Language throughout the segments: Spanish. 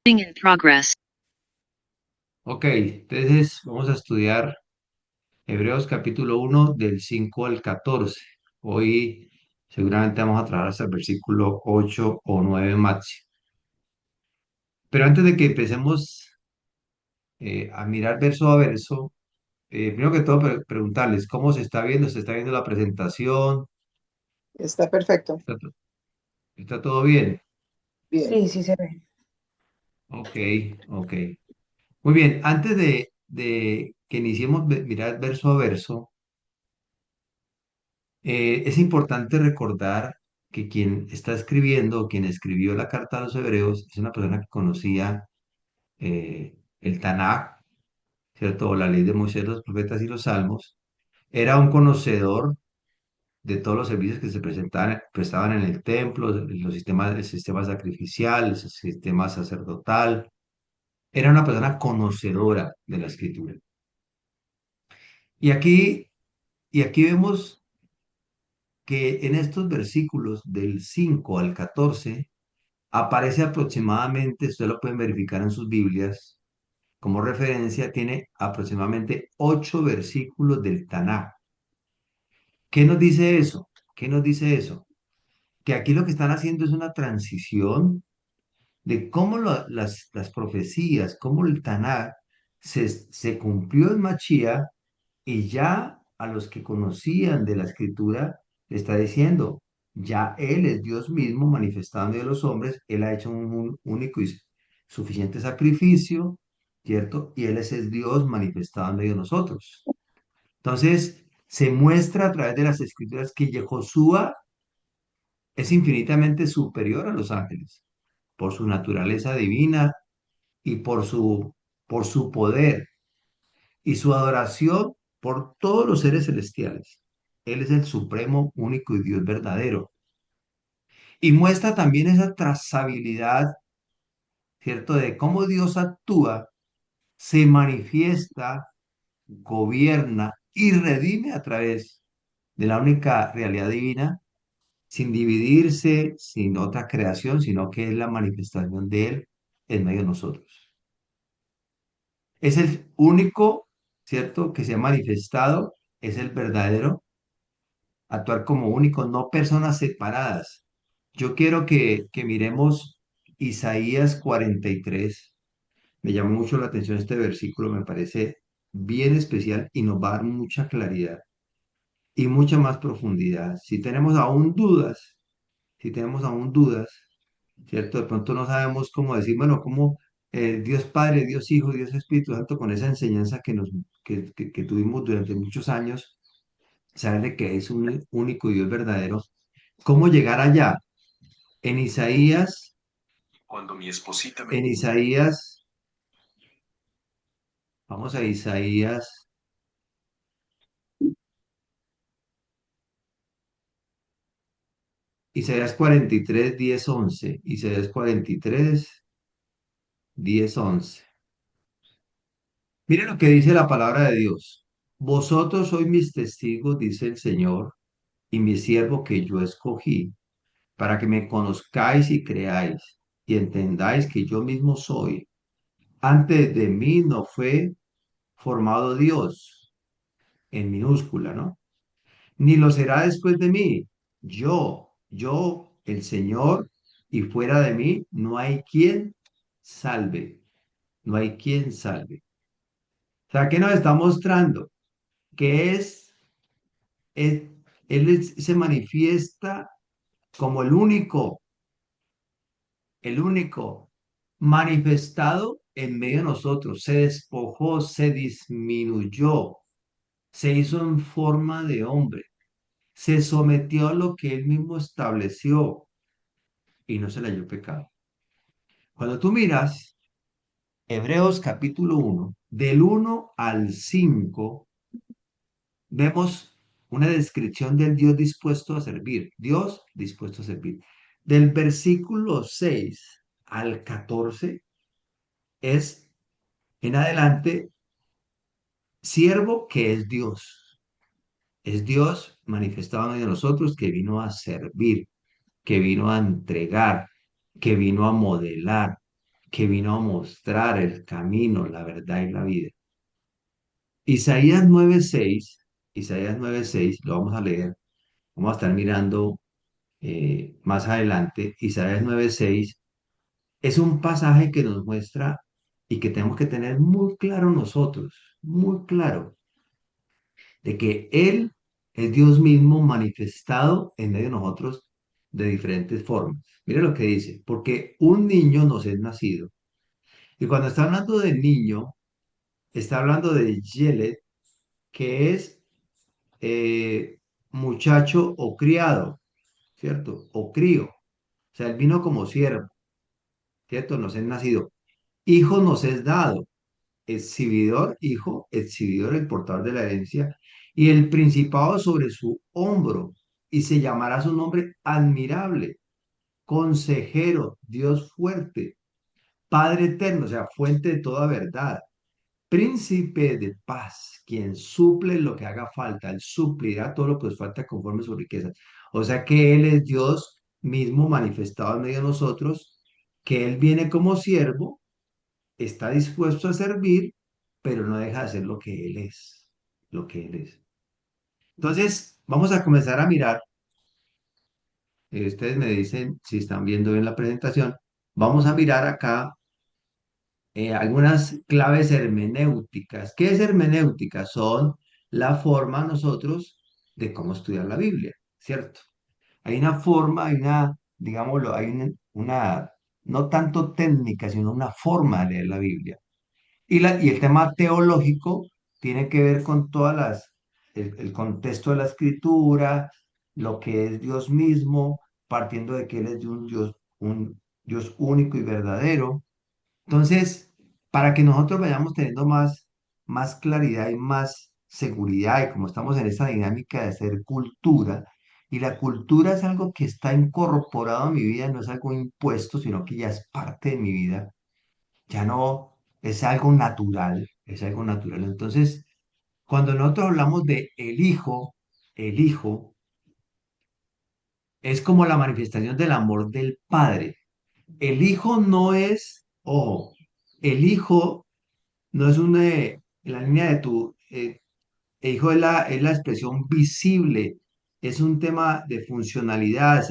In progress. Ok, entonces vamos a estudiar Hebreos capítulo 1 del 5 al 14. Hoy seguramente vamos a trabajar hasta el versículo 8 o 9 máximo. Pero antes de que empecemos a mirar verso a verso, primero que todo preguntarles cómo se está viendo. ¿Se está viendo la presentación? Está perfecto. ¿Está, está todo bien? Bien. Sí, sí se ve. Ok, ok. Muy bien, antes de que iniciemos mirar verso a verso, es importante recordar que quien está escribiendo, quien escribió la carta a los hebreos, es una persona que conocía el Tanakh, ¿cierto? O la ley de Moisés, los profetas y los salmos. Era un conocedor de todos los servicios que se prestaban en el templo, los sistemas, el sistema sacrificial, el sistema sacerdotal. Era una persona conocedora de la escritura. Y aquí, y aquí vemos que en estos versículos del 5 al 14 aparece aproximadamente, ustedes lo pueden verificar en sus Biblias, como referencia, tiene aproximadamente 8 versículos del Tanakh. ¿Qué nos dice eso? ¿Qué nos dice eso? Que aquí lo que están haciendo es una transición de cómo las profecías, cómo el Tanakh se cumplió en Machía y ya a los que conocían de la escritura le está diciendo, ya Él es Dios mismo manifestando a los hombres, Él ha hecho un único y suficiente sacrificio, ¿cierto? Y Él es el Dios manifestando a nosotros. Entonces, se muestra a través de las escrituras que Yehoshua es infinitamente superior a los ángeles por su naturaleza divina y por su poder y su adoración por todos los seres celestiales. Él es el supremo, único y Dios verdadero. Y muestra también esa trazabilidad, ¿cierto? De cómo Dios actúa, se manifiesta, gobierna y redime a través de la única realidad divina, sin dividirse, sin otra creación, sino que es la manifestación de Él en medio de nosotros. Es el único, ¿cierto?, que se ha manifestado, es el verdadero, actuar como único, no personas separadas. Yo quiero que miremos Isaías 43. Me llamó mucho la atención este versículo, me parece bien especial y nos va a dar mucha claridad y mucha más profundidad. Si tenemos aún dudas, ¿cierto? De pronto no sabemos cómo decir, bueno, cómo Dios Padre, Dios Hijo, Dios Espíritu Santo, con esa enseñanza que tuvimos durante muchos años, saber de que es un único Dios verdadero. ¿Cómo llegar allá? En Isaías, Cuando mi esposita en Isaías, vamos a Isaías 43, 10, 11. Isaías 43, 10, 11. Miren lo que dice la palabra de Dios. Vosotros sois mis testigos, dice el Señor, y mi siervo que yo escogí, para que me conozcáis y creáis, y entendáis que yo mismo soy. Antes de mí no fue formado Dios, en minúscula, ¿no? Ni lo será después de mí. El Señor, y fuera de mí no hay quien salve, no hay quien salve. O sea, ¿qué nos está mostrando? Que es- se manifiesta como el único manifestado en medio de nosotros. Se despojó, se disminuyó, se hizo en forma de hombre, se sometió a lo que él mismo estableció y no se le halló pecado. Cuando tú miras Hebreos capítulo 1, del 1 al 5, vemos una descripción del Dios dispuesto a servir, Dios dispuesto a servir. Del versículo 6 al 14 es en adelante siervo que es Dios manifestado en nosotros que vino a servir, que vino a entregar, que vino a modelar. que vino a mostrar el camino, la verdad y la vida. Isaías 9:6, Isaías 9:6, lo vamos a leer, vamos a estar mirando más adelante. Isaías 9:6 es un pasaje que nos muestra y que tenemos que tener muy claro nosotros, muy claro, de que Él es Dios mismo manifestado en medio de nosotros de diferentes formas. Mire lo que dice, porque un niño nos es nacido. Y cuando está hablando de niño, está hablando de Yelet, que es muchacho o criado, ¿cierto? O crío. O sea, él vino como siervo, ¿cierto? Nos es nacido. Hijo nos es dado. Exhibidor, hijo, exhibidor, el portador de la herencia, y el principado sobre su hombro, y se llamará su nombre admirable, consejero, Dios fuerte, Padre eterno, o sea, fuente de toda verdad, príncipe de paz, quien suple lo que haga falta, él suplirá todo lo que os falta conforme a su riqueza. O sea que Él es Dios mismo manifestado en medio de nosotros, que Él viene como siervo, está dispuesto a servir, pero no deja de ser lo que Él es, lo que Él es. Entonces, vamos a comenzar a mirar, ustedes me dicen si están viendo bien la presentación, vamos a mirar acá algunas claves hermenéuticas. ¿Qué es hermenéutica? Son la forma nosotros de cómo estudiar la Biblia, ¿cierto? Hay una forma, hay una, digámoslo, hay una no tanto técnica, sino una forma de leer la Biblia. Y el tema teológico tiene que ver con el contexto de la escritura, lo que es Dios mismo, partiendo de que Él es de un Dios único y verdadero. Entonces, para que nosotros vayamos teniendo más claridad y más seguridad, y como estamos en esta dinámica de hacer cultura, y la cultura es algo que está incorporado a mi vida, no es algo impuesto, sino que ya es parte de mi vida, ya no es algo natural, es algo natural. Entonces, cuando nosotros hablamos de el Hijo es como la manifestación del amor del Padre. El Hijo no es, ojo, el Hijo no es en la línea de el Hijo es la expresión visible, es un tema de funcionalidad, es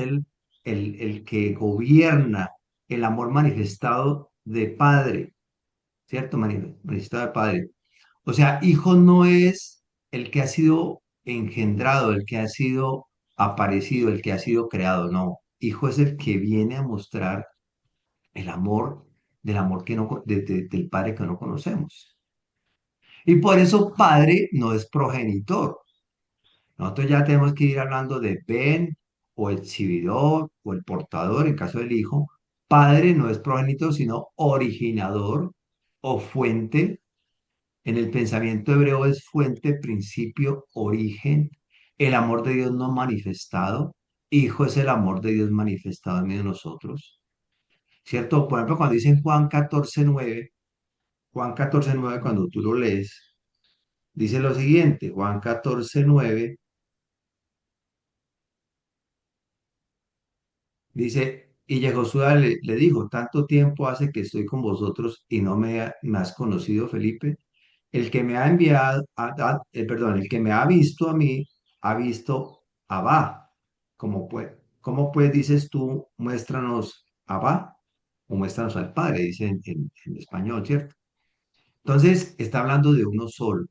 el que gobierna el amor manifestado de Padre, ¿cierto? Manifestado de Padre. O sea, hijo no es el que ha sido engendrado, el que ha sido aparecido, el que ha sido creado, no. Hijo es el que viene a mostrar el amor del amor que no, del Padre que no conocemos. Y por eso Padre no es progenitor. Nosotros ya tenemos que ir hablando de Ben o exhibidor o el portador en caso del Hijo. Padre no es progenitor, sino originador o fuente. En el pensamiento hebreo es fuente, principio, origen, el amor de Dios no manifestado. Hijo es el amor de Dios manifestado en medio de nosotros. ¿Cierto? Por ejemplo, cuando dicen Juan 14:9, cuando tú lo lees, dice lo siguiente, Juan 14:9, dice, y Yehoshua le dijo, tanto tiempo hace que estoy con vosotros y no me has conocido, Felipe. El que me ha enviado, perdón, el que me ha visto a mí, ha visto a Abba. ¿Cómo pues dices tú, muéstranos a Abba o muéstranos al Padre? Dice en español, ¿cierto? Entonces, está hablando de uno solo.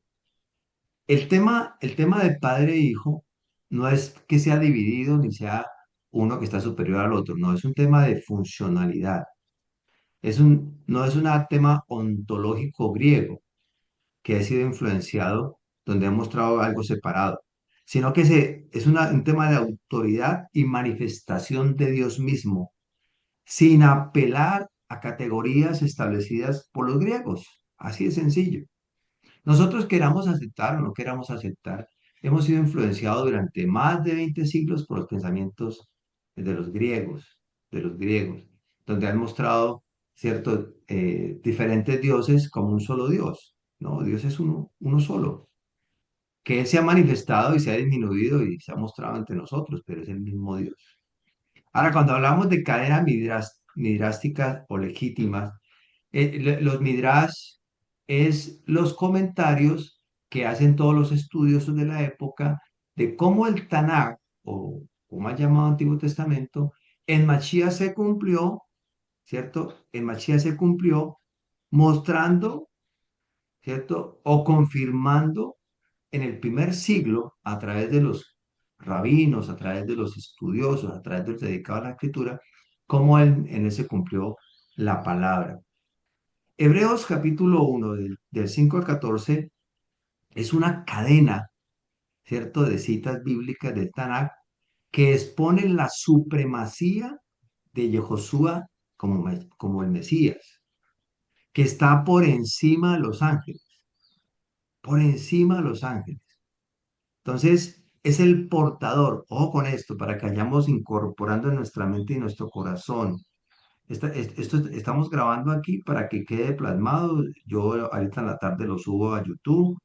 El tema de padre e hijo no es que sea dividido ni sea uno que está superior al otro, no, es un tema de funcionalidad. No es un tema ontológico griego que ha sido influenciado, donde ha mostrado algo separado, sino que es un tema de autoridad y manifestación de Dios mismo, sin apelar a categorías establecidas por los griegos. Así de sencillo. Nosotros queramos aceptar o no queramos aceptar, hemos sido influenciados durante más de 20 siglos por los pensamientos de los griegos, donde han mostrado ciertos diferentes dioses como un solo Dios. No, Dios es uno solo, que Él se ha manifestado y se ha disminuido y se ha mostrado ante nosotros, pero es el mismo Dios. Ahora, cuando hablamos de cadenas midrásticas o legítimas, Los midrash es los comentarios que hacen todos los estudiosos de la época de cómo el Tanakh, o como ha llamado Antiguo Testamento, en Mashiach se cumplió, ¿cierto? En Mashiach se cumplió mostrando, ¿cierto? O confirmando en el primer siglo, a través de los rabinos, a través de los estudiosos, a través de los dedicados a la escritura, cómo en él se cumplió la palabra. Hebreos capítulo 1, del 5 al 14, es una cadena, ¿cierto?, de citas bíblicas del Tanakh que exponen la supremacía de Yehoshua como el Mesías, que está por encima de los ángeles, por encima de los ángeles. Entonces, es el portador, ojo con esto, para que vayamos incorporando en nuestra mente y nuestro corazón. Esto estamos grabando aquí para que quede plasmado. Yo ahorita en la tarde lo subo a YouTube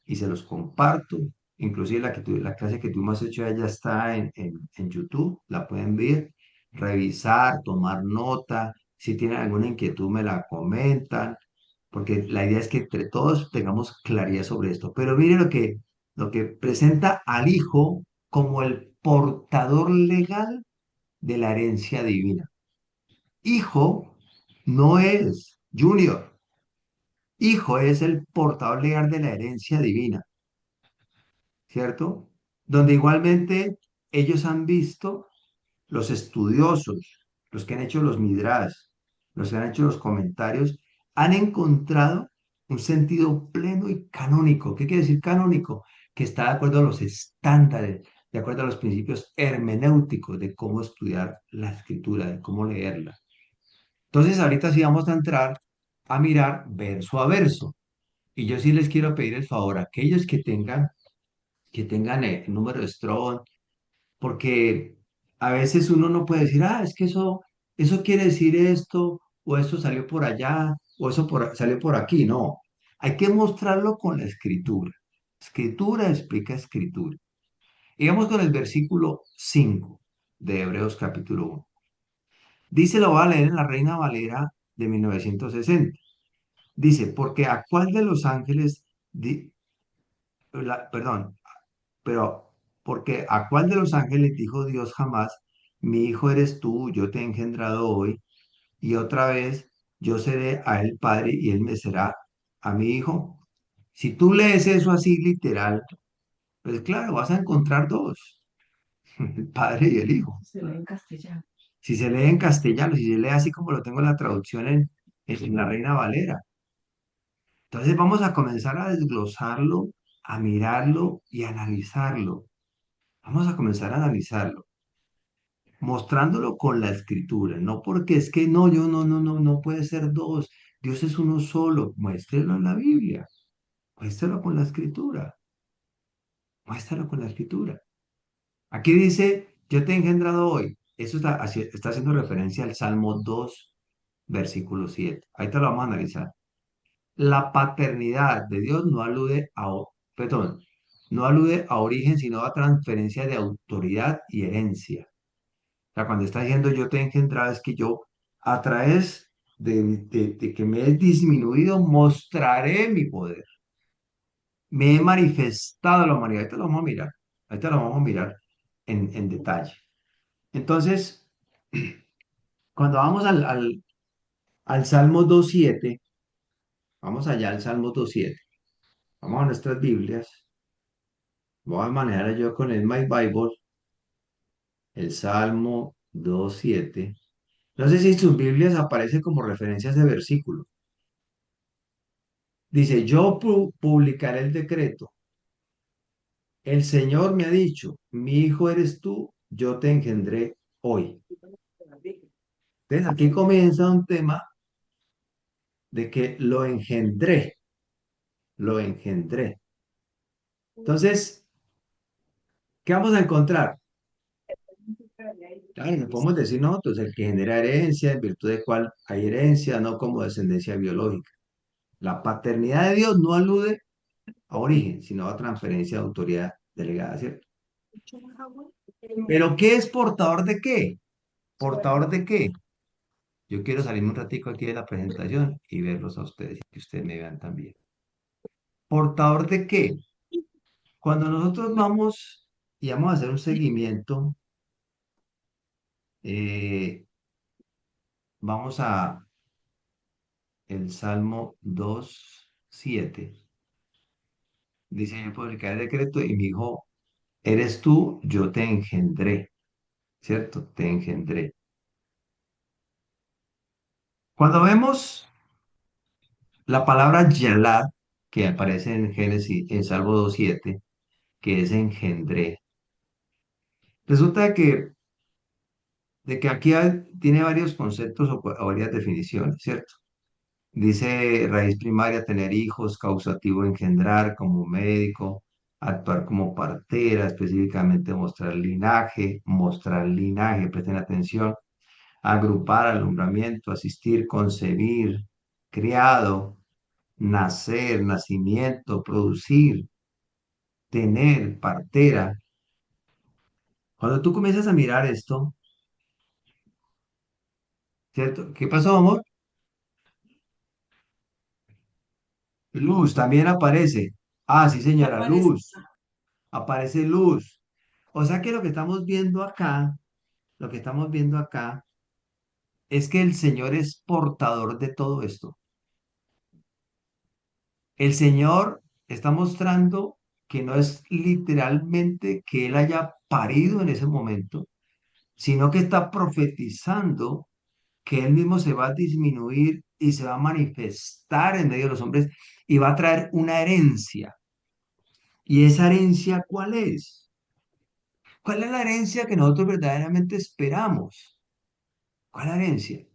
y se los comparto. Inclusive la clase que tuvimos hecho ya está en YouTube, la pueden ver, revisar, tomar nota. Si tienen alguna inquietud me la comentan, porque la idea es que entre todos tengamos claridad sobre esto. Pero mire lo que presenta al Hijo como el portador legal de la herencia divina. Hijo no es Junior, hijo es el portador legal de la herencia divina, ¿cierto? Donde igualmente ellos han visto, los estudiosos, los que han hecho los midrash, los que han hecho los comentarios, han encontrado un sentido pleno y canónico. ¿Qué quiere decir canónico? Que está de acuerdo a los estándares, de acuerdo a los principios hermenéuticos de cómo estudiar la escritura, de cómo leerla. Entonces, ahorita sí vamos a entrar a mirar verso a verso. Y yo sí les quiero pedir el favor a aquellos que tengan el número de Strong, porque a veces uno no puede decir, es que eso quiere decir esto, o eso salió por allá, o eso salió por aquí. No, hay que mostrarlo con la escritura. Escritura explica escritura. Y vamos con el versículo 5 de Hebreos capítulo 1. Dice, lo voy a leer en la Reina Valera de 1960. Dice, porque a cuál de los ángeles, perdón, pero porque a cuál de los ángeles dijo Dios jamás, mi hijo eres tú, yo te he engendrado hoy, y otra vez yo seré a él padre y él me será a mi hijo. Si tú lees eso así literal, pues claro, vas a encontrar dos, el padre y el hijo. Se lee en castellano. Si se lee en castellano, si se lee así como lo tengo en la traducción en la Reina Valera. Entonces vamos a comenzar a desglosarlo, a mirarlo y a analizarlo. Vamos a comenzar a analizarlo, mostrándolo con la escritura, no porque es que no, yo no puede ser dos, Dios es uno solo, muéstrelo en la Biblia, muéstralo con la escritura, muéstralo con la escritura. Aquí dice, yo te he engendrado hoy, eso está haciendo referencia al Salmo 2, versículo 7. Ahí te lo vamos a analizar. La paternidad de Dios perdón, no alude a origen, sino a transferencia de autoridad y herencia. O sea, cuando está diciendo yo te he engendrado, es que yo, a través de que me he disminuido, mostraré mi poder. Me he manifestado a la humanidad. Ahorita lo vamos a mirar. Ahorita lo vamos a mirar en detalle. Entonces, cuando vamos al Salmo 2.7, vamos allá al Salmo 2.7. Vamos a nuestras Biblias. Voy a manejar yo con el My Bible, el Salmo 2.7. No sé si en sus Biblias aparece como referencia a ese versículo. Dice, yo publicaré el decreto. El Señor me ha dicho, mi hijo eres tú, yo te engendré hoy. Entonces aquí comienza un tema de que lo engendré, lo engendré. Entonces, ¿qué vamos a encontrar? Ay, no podemos decir nosotros, el que genera herencia, en virtud de cuál hay herencia, no como descendencia biológica. La paternidad de Dios no alude a origen, sino a transferencia de autoridad delegada, ¿cierto? Pero ¿qué es portador de qué? ¿Portador de qué? Yo quiero salirme un ratico aquí de la presentación y verlos a ustedes y que ustedes me vean también. ¿Portador de qué? Cuando nosotros vamos y vamos a hacer un seguimiento, eh, vamos a el Salmo 2:7. Dice, yo publicaré el decreto y mi hijo, eres tú, yo te engendré, ¿cierto? Te engendré. Cuando vemos la palabra Yalad, que aparece en Génesis, en Salmo 2:7, que es engendré, resulta de que aquí tiene varios conceptos o varias definiciones, ¿cierto? Dice raíz primaria, tener hijos, causativo, engendrar como médico, actuar como partera, específicamente mostrar linaje, presten atención, agrupar, alumbramiento, asistir, concebir, criado, nacer, nacimiento, producir, tener, partera. Cuando tú comienzas a mirar esto, ¿cierto? ¿Qué pasó, amor? Luz también aparece. Ah, sí, señora, Aparece. luz. Aparece luz. O sea que lo que estamos viendo acá, es que el Señor es portador de todo esto. El Señor está mostrando que no es literalmente que Él haya parido en ese momento, sino que está profetizando que Él mismo se va a disminuir y se va a manifestar en medio de los hombres y va a traer una herencia. ¿Y esa herencia cuál es? ¿Cuál es la herencia que nosotros verdaderamente esperamos? ¿Cuál es la herencia?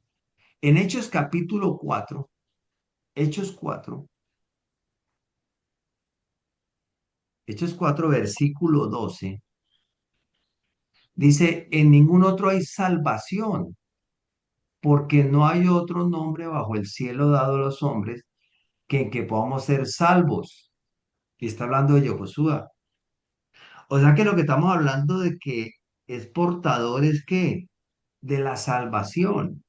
En Hechos capítulo 4, Hechos 4, Hechos 4, versículo 12, dice, en ningún otro hay salvación, porque no hay otro nombre bajo el cielo dado a los hombres que en que podamos ser salvos. Y está hablando de Josué. O sea que lo que estamos hablando de que es portador es que de la salvación,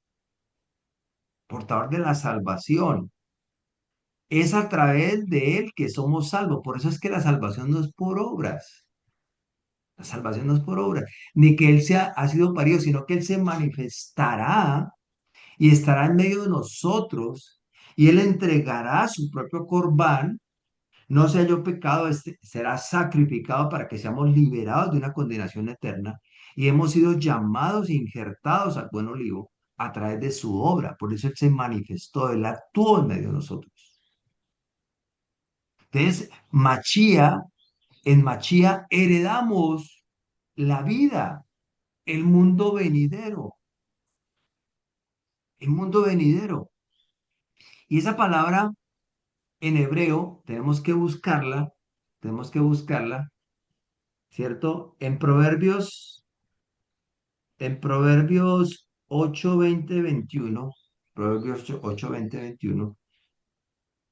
portador de la salvación. Es a través de él que somos salvos. Por eso es que la salvación no es por obras. La salvación no es por obras, ni que él ha sido parido, sino que él se manifestará y estará en medio de nosotros y él entregará su propio corbán. No sea yo pecado, este será sacrificado para que seamos liberados de una condenación eterna y hemos sido llamados e injertados al buen olivo a través de su obra. Por eso él se manifestó, él actuó en medio de nosotros. Entonces, en Machía heredamos la vida, el mundo venidero, el mundo venidero. Y esa palabra en hebreo tenemos que buscarla, ¿cierto? En Proverbios 8, 20, 21, Proverbios 8, 20, 21.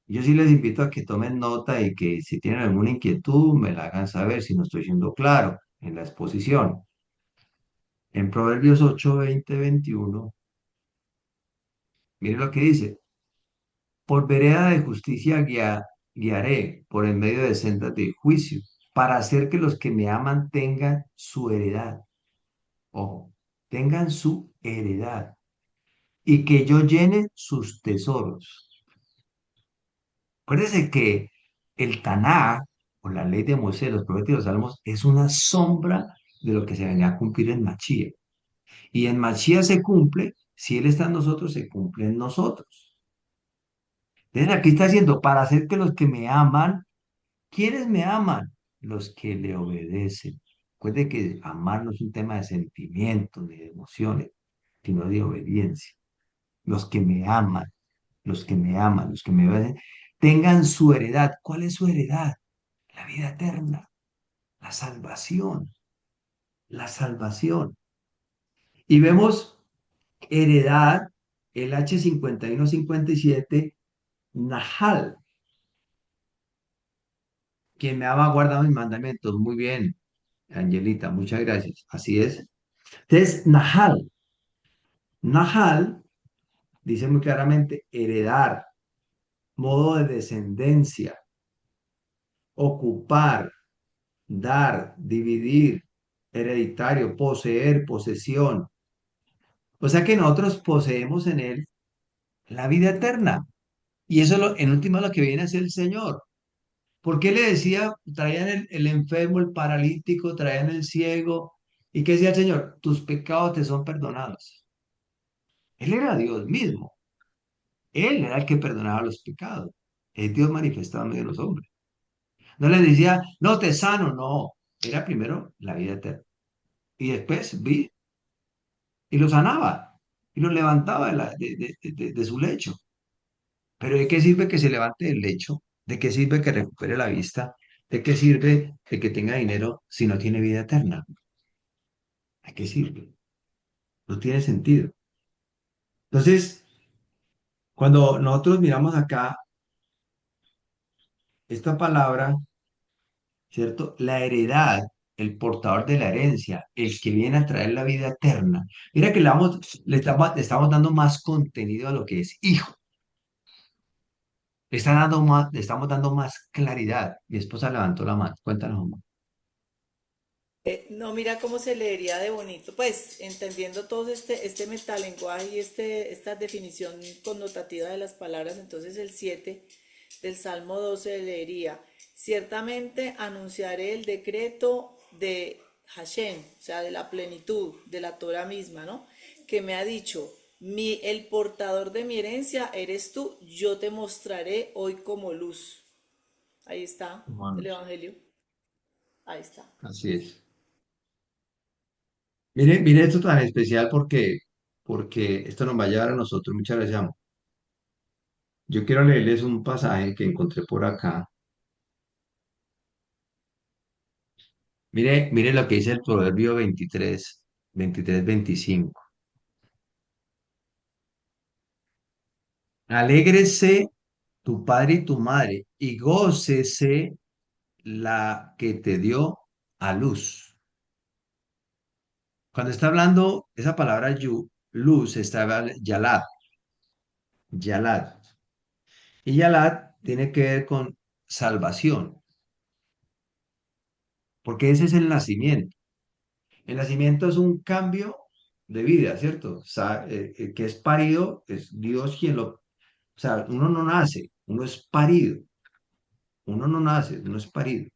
Yo sí les invito a que tomen nota y que si tienen alguna inquietud me la hagan saber si no estoy siendo claro en la exposición. En Proverbios 8, 20, 21, mire lo que dice. Por vereda de justicia guiaré, por en medio de sendas de juicio, para hacer que los que me aman tengan su heredad. Ojo, tengan su heredad y que yo llene sus tesoros. Acuérdense que el Tanaj, o la ley de Moisés, los profetas y los salmos, es una sombra de lo que se venía a cumplir en Machía. Y en Machía se cumple, si Él está en nosotros, se cumple en nosotros. Entonces aquí está diciendo, para hacer que los que me aman, ¿quiénes me aman? Los que le obedecen. Recuerde que amar no es un tema de sentimientos ni de emociones, sino de obediencia. Los que me aman, los que me aman, los que me obedecen, tengan su heredad. ¿Cuál es su heredad? La vida eterna, la salvación, la salvación. Y vemos heredad, el H5157, Nahal, quien me ha guardado mis mandamientos. Muy bien, Angelita, muchas gracias. Así es. Entonces, Nahal dice muy claramente heredar, modo de descendencia, ocupar, dar, dividir, hereditario, poseer, posesión. O sea que nosotros poseemos en Él la vida eterna. Y eso en última lo que viene a ser el Señor. ¿Por qué le decía, traían el enfermo, el paralítico, traían el ciego? ¿Y qué decía el Señor? Tus pecados te son perdonados. Él era Dios mismo. Él era el que perdonaba los pecados. Es Dios manifestado en medio de los hombres. No le decía, no te sano, no. Era primero la vida eterna. Y después vi y lo sanaba y lo levantaba de su lecho. Pero ¿de qué sirve que se levante del lecho? ¿De qué sirve que recupere la vista? ¿De qué sirve de que tenga dinero si no tiene vida eterna? ¿A qué sirve? No tiene sentido. Entonces, cuando nosotros miramos acá esta palabra, ¿cierto? La heredad, el portador de la herencia, el que viene a traer la vida eterna. Mira que le estamos dando más contenido a lo que es hijo. Le estamos dando más claridad. Mi esposa levantó la mano. Cuéntanos, mamá. No, mira cómo se leería de bonito, pues entendiendo todo este metalenguaje y esta definición connotativa de las palabras, entonces el 7 del Salmo 12 leería, ciertamente anunciaré el decreto de Hashem, o sea, de la plenitud, de la Torah misma, ¿no? Que me ha dicho, el portador de mi herencia eres tú, yo te mostraré hoy como luz. Ahí está el Hermanos, Evangelio, ahí está. así es. Mire, mire esto tan especial porque esto nos va a llevar a nosotros muchas veces, amor. Yo quiero leerles un pasaje que encontré por acá. Mire, mire lo que dice el Proverbio 23, 25. Alégrese tu padre y tu madre, y gócese la que te dio a luz. Cuando está hablando esa palabra luz, está yalad, yalad. Y yalad tiene que ver con salvación, porque ese es el nacimiento. El nacimiento es un cambio de vida, ¿cierto? Que es parido, es Dios quien lo... O sea, uno no nace, uno es parido. Uno no nace, uno es parido.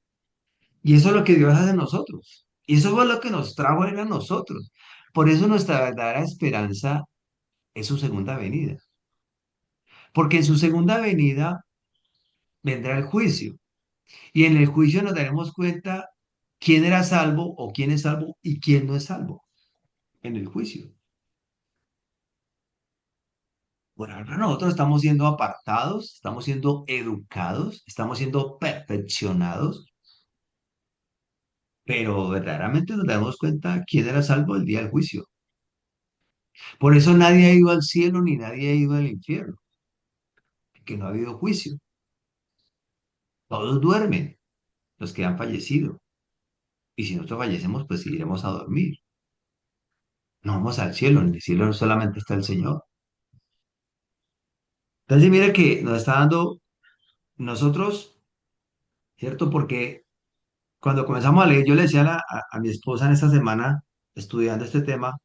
Y eso es lo que Dios hace en nosotros. Y eso fue lo que nos trajo a Él a nosotros. Por eso nuestra verdadera esperanza es su segunda venida. Porque en su segunda venida vendrá el juicio. Y en el juicio nos daremos cuenta quién era salvo o quién es salvo y quién no es salvo. En el juicio. Por ahora nosotros estamos siendo apartados, estamos siendo educados, estamos siendo perfeccionados, pero verdaderamente nos damos cuenta quién era salvo el día del juicio. Por eso nadie ha ido al cielo ni nadie ha ido al infierno, que no ha habido juicio. Todos duermen, los que han fallecido. Y si nosotros fallecemos, pues iremos a dormir. No vamos al cielo, en el cielo solamente está el Señor. Entonces mira que nos está dando nosotros, ¿cierto? Porque cuando comenzamos a leer, yo le decía a mi esposa en esta semana, estudiando este tema,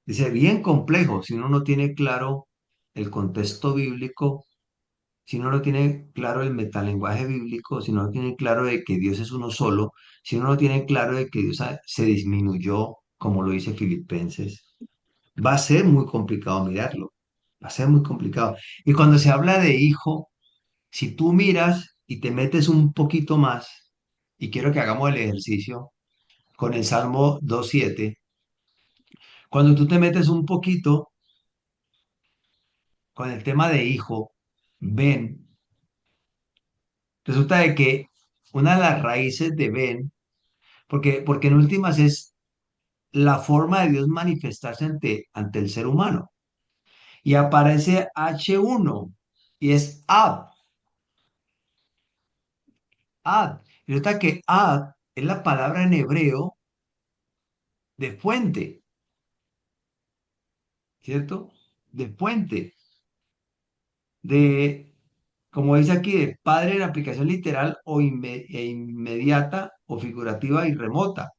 dice, bien complejo, si uno no tiene claro el contexto bíblico, si uno no tiene claro el metalenguaje bíblico, si uno no tiene claro de que Dios es uno solo, si uno no tiene claro de que Dios se disminuyó, como lo dice Filipenses, va a ser muy complicado mirarlo, va a ser muy complicado. Y cuando se habla de hijo, si tú miras y te metes un poquito más, y quiero que hagamos el ejercicio con el Salmo 2:7, cuando tú te metes un poquito con el tema de hijo, ven, resulta de que una de las raíces de ven, porque en últimas es la forma de Dios manifestarse ante el ser humano. Y aparece H1 y es Ab, Ad. Y resulta que Ad es la palabra en hebreo de fuente, ¿cierto? De fuente. de, como dice aquí, de padre en aplicación literal o inmediata o figurativa y remota.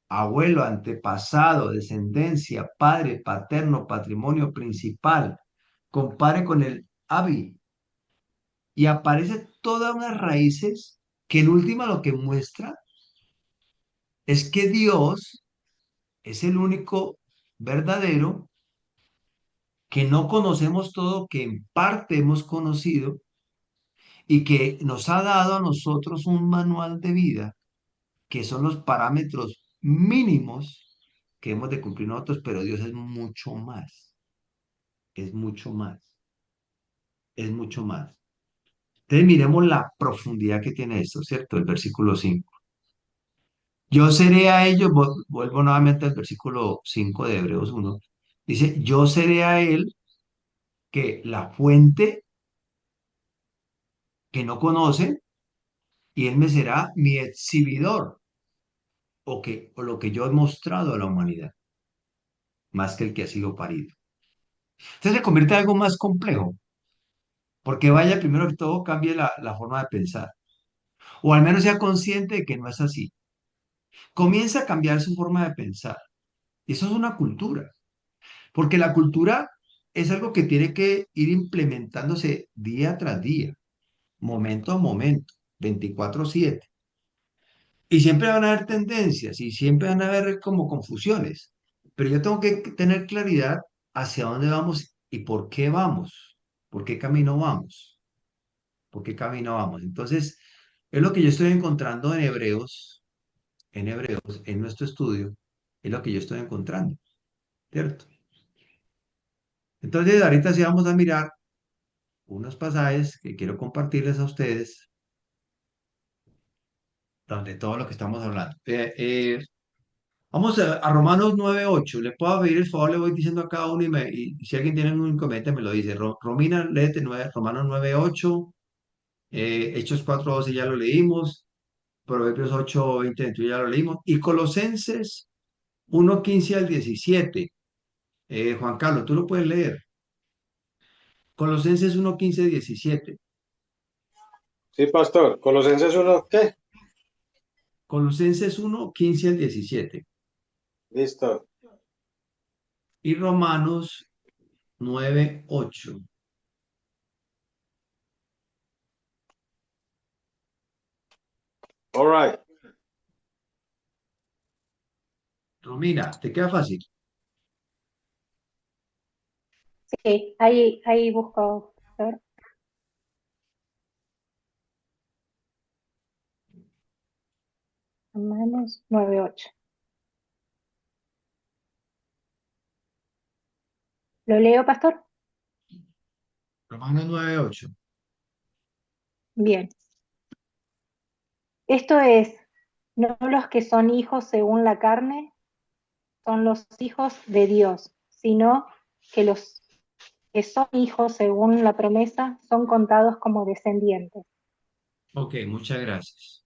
Abuelo, antepasado, descendencia, padre, paterno, patrimonio principal. Compare con el abi. Y aparece todas unas raíces que en última lo que muestra es que Dios es el único verdadero, que no conocemos todo, que en parte hemos conocido y que nos ha dado a nosotros un manual de vida, que son los parámetros mínimos que hemos de cumplir nosotros, pero Dios es mucho más, es mucho más. Entonces miremos la profundidad que tiene esto, ¿cierto? El versículo 5. Yo seré a ellos, vuelvo nuevamente al versículo 5 de Hebreos 1, dice, yo seré a él que la fuente que no conoce, y él me será mi exhibidor, o lo que yo he mostrado a la humanidad, más que el que ha sido parido. Entonces se convierte en algo más complejo, porque vaya, primero que todo, cambie la forma de pensar, o al menos sea consciente de que no es así. Comienza a cambiar su forma de pensar. Y eso es una cultura, porque la cultura es algo que tiene que ir implementándose día tras día, momento a momento, 24/7. Y siempre van a haber tendencias y siempre van a haber como confusiones. Pero yo tengo que tener claridad hacia dónde vamos y por qué vamos, por qué camino vamos, por qué camino vamos. Entonces, es lo que yo estoy encontrando en nuestro estudio, es lo que yo estoy encontrando, ¿cierto? Entonces, ahorita sí vamos a mirar unos pasajes que quiero compartirles a ustedes, donde todo lo que estamos hablando. Vamos a Romanos 9:8. Le puedo pedir el favor, le voy diciendo a cada uno y si alguien tiene un inconveniente me lo dice. Romina, léete Romanos 9:8, Hechos 4:12 ya lo leímos, Proverbios 8:20 21 ya lo leímos, y Colosenses 1:15 al 17. Juan Carlos, tú lo puedes leer. Colosenses 1:15 al 17. Sí, pastor. Colosenses 1, ¿qué? Colosenses 1:15 al 17. Listo. Y Romanos 9:8. All right. Romina, ¿te queda fácil? Sí, ahí busco. A ver. Romanos 9:8. ¿Lo leo, pastor? Romanos 9:8. Bien. Esto es, no los que son hijos según la carne son los hijos de Dios, sino que los que son hijos según la promesa son contados como descendientes. Ok, muchas gracias.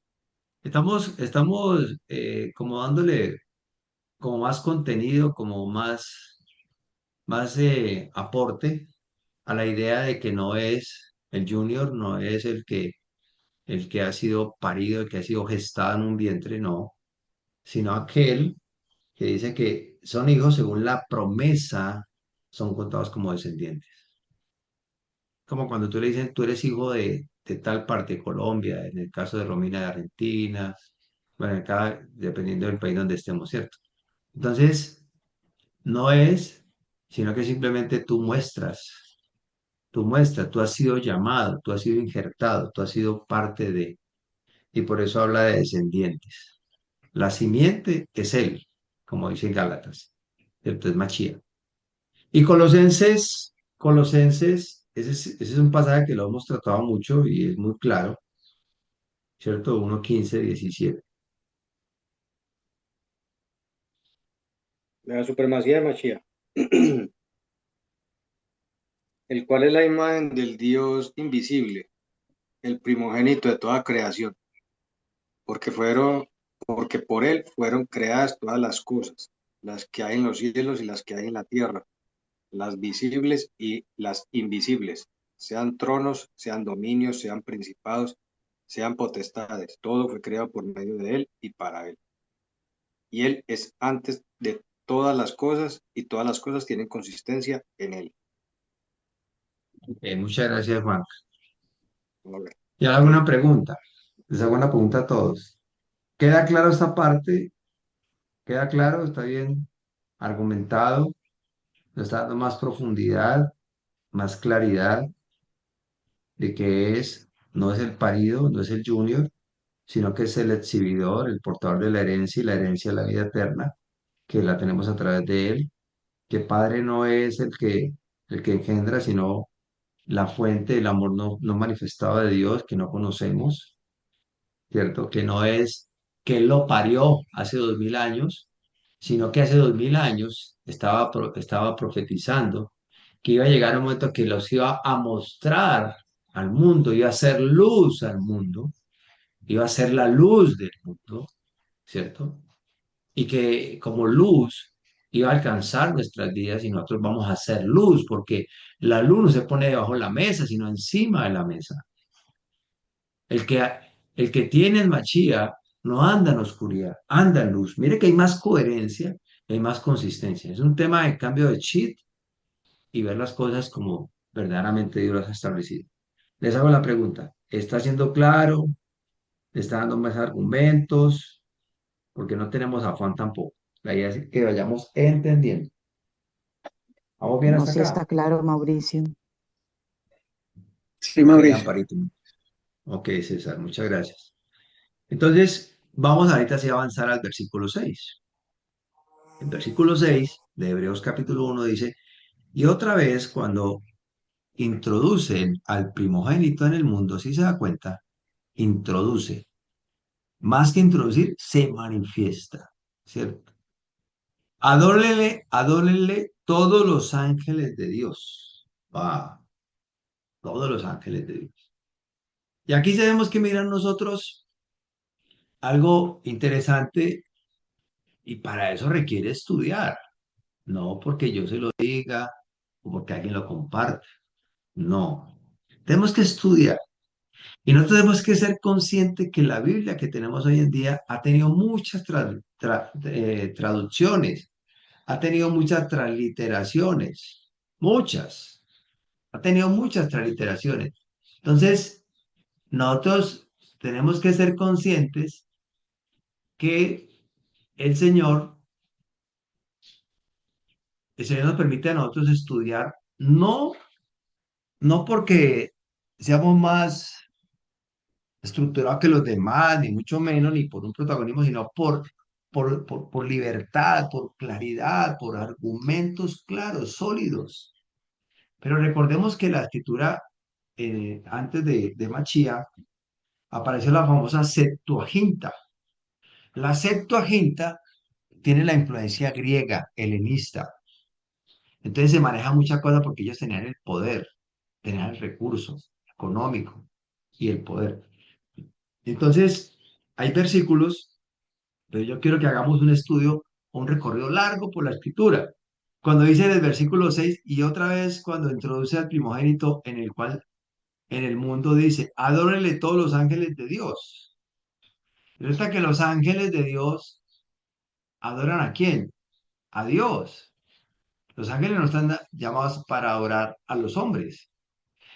Estamos como dándole como más contenido, como más aporte a la idea de que no es el junior, no es el que ha sido parido, el que ha sido gestado en un vientre, no, sino aquel que dice que son hijos según la promesa, son contados como descendientes. Como cuando tú le dicen, tú eres hijo de tal parte de Colombia, en el caso de Romina de Argentina, bueno, dependiendo del país donde estemos, ¿cierto? Entonces, no es, sino que simplemente tú has sido llamado, tú has sido injertado, tú has sido parte de, y por eso habla de descendientes. La simiente es él, como dice Gálatas, ¿cierto? Es Machía. Y Colosenses, ese es un pasaje que lo hemos tratado mucho y es muy claro, ¿cierto? 1:15-17. La supremacía de Mashiach. El cual es la imagen del Dios invisible, el primogénito de toda creación, porque porque por él fueron creadas todas las cosas, las que hay en los cielos y las que hay en la tierra, las visibles y las invisibles, sean tronos, sean dominios, sean principados, sean potestades. Todo fue creado por medio de Él y para Él. Y Él es antes de todas las cosas y todas las cosas tienen consistencia en Él. Muchas gracias, Juan. Vamos a ver. Y ahora hago una pregunta. Les hago una pregunta a todos. ¿Queda claro esta parte? ¿Queda claro? ¿Está bien argumentado? ¿Le está dando más profundidad, más claridad de que no es el parido, no es el junior, sino que es el exhibidor, el portador de la herencia y la herencia de la vida eterna, que la tenemos a través de él? Que Padre no es el que engendra, sino la fuente del amor no manifestado de Dios, que no conocemos, ¿cierto? Que no es que Él lo parió hace 2000 años, sino que hace 2000 años estaba profetizando que iba a llegar un momento que los iba a mostrar al mundo, iba a ser luz al mundo, iba a ser la luz del mundo, ¿cierto? Y que como luz iba a alcanzar nuestras vidas y nosotros vamos a ser luz, porque la luz no se pone debajo de la mesa, sino encima de la mesa. El que, el que tiene el Machía no anda en oscuridad, anda en luz. Mire que hay más coherencia, hay más consistencia. Es un tema de cambio de chip y ver las cosas como verdaderamente Dios las ha establecido. Les hago la pregunta, ¿está siendo claro? ¿Le está dando más argumentos? Porque no tenemos afán tampoco. La idea es que vayamos entendiendo. ¿Vamos bien No, hasta sí acá? está claro, Mauricio. Sí, Ok, Mauricio. Amparito. Ok, César, muchas gracias. Entonces, vamos ahorita sí a avanzar al versículo 6. El versículo 6 de Hebreos capítulo 1 dice, y otra vez cuando introducen al primogénito en el mundo, si se da cuenta, introduce. Más que introducir, se manifiesta, ¿cierto? Adórenle todos los ángeles de Dios. Va, todos los ángeles de Dios. Y aquí tenemos que mirar nosotros algo interesante y para eso requiere estudiar. No porque yo se lo diga o porque alguien lo comparte. No. Tenemos que estudiar. Y nosotros tenemos que ser conscientes que la Biblia que tenemos hoy en día ha tenido muchas traducciones, ha tenido muchas transliteraciones, muchas, ha tenido muchas transliteraciones. Entonces, nosotros tenemos que ser conscientes que el Señor, el Señor nos permite a nosotros estudiar, no porque seamos más estructurados que los demás, ni mucho menos, ni por un protagonismo, sino por libertad, por claridad, por argumentos claros, sólidos. Pero recordemos que la escritura, antes de Machía, apareció la famosa Septuaginta. La Septuaginta tiene la influencia griega, helenista. Entonces se maneja mucha cosa porque ellos tenían el poder, tenían el recurso económico y el poder. Entonces, hay versículos, pero yo quiero que hagamos un estudio, un recorrido largo por la escritura. Cuando dice en el versículo 6 y otra vez cuando introduce al primogénito en el cual en el mundo dice, adórenle todos los ángeles de Dios. Resulta que los ángeles de Dios adoran ¿a quién? A Dios. Los ángeles no están llamados para adorar a los hombres,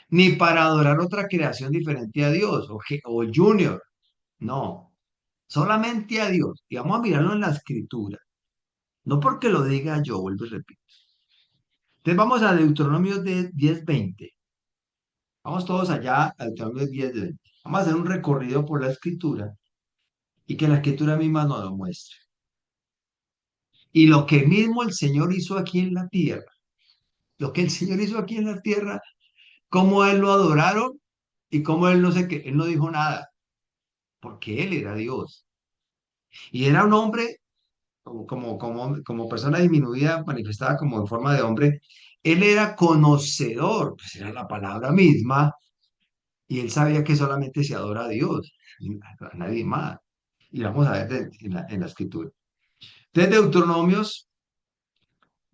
ni para adorar otra creación diferente a Dios o el junior. No, solamente a Dios. Y vamos a mirarlo en la escritura. No porque lo diga yo, vuelvo y repito. Entonces vamos a Deuteronomio 10:20. Vamos todos allá a Deuteronomio 10:20. Vamos a hacer un recorrido por la escritura y que la escritura misma nos lo muestre. Y lo que mismo el Señor hizo aquí en la tierra, lo que el Señor hizo aquí en la tierra, cómo a Él lo adoraron y cómo Él no sé qué, Él no dijo nada, porque Él era Dios. Y era un hombre como persona disminuida, manifestada como en forma de hombre, Él era conocedor, pues era la palabra misma, y Él sabía que solamente se adora a Dios, a nadie más. Y vamos a ver en la escritura. Entonces, Deuteronomios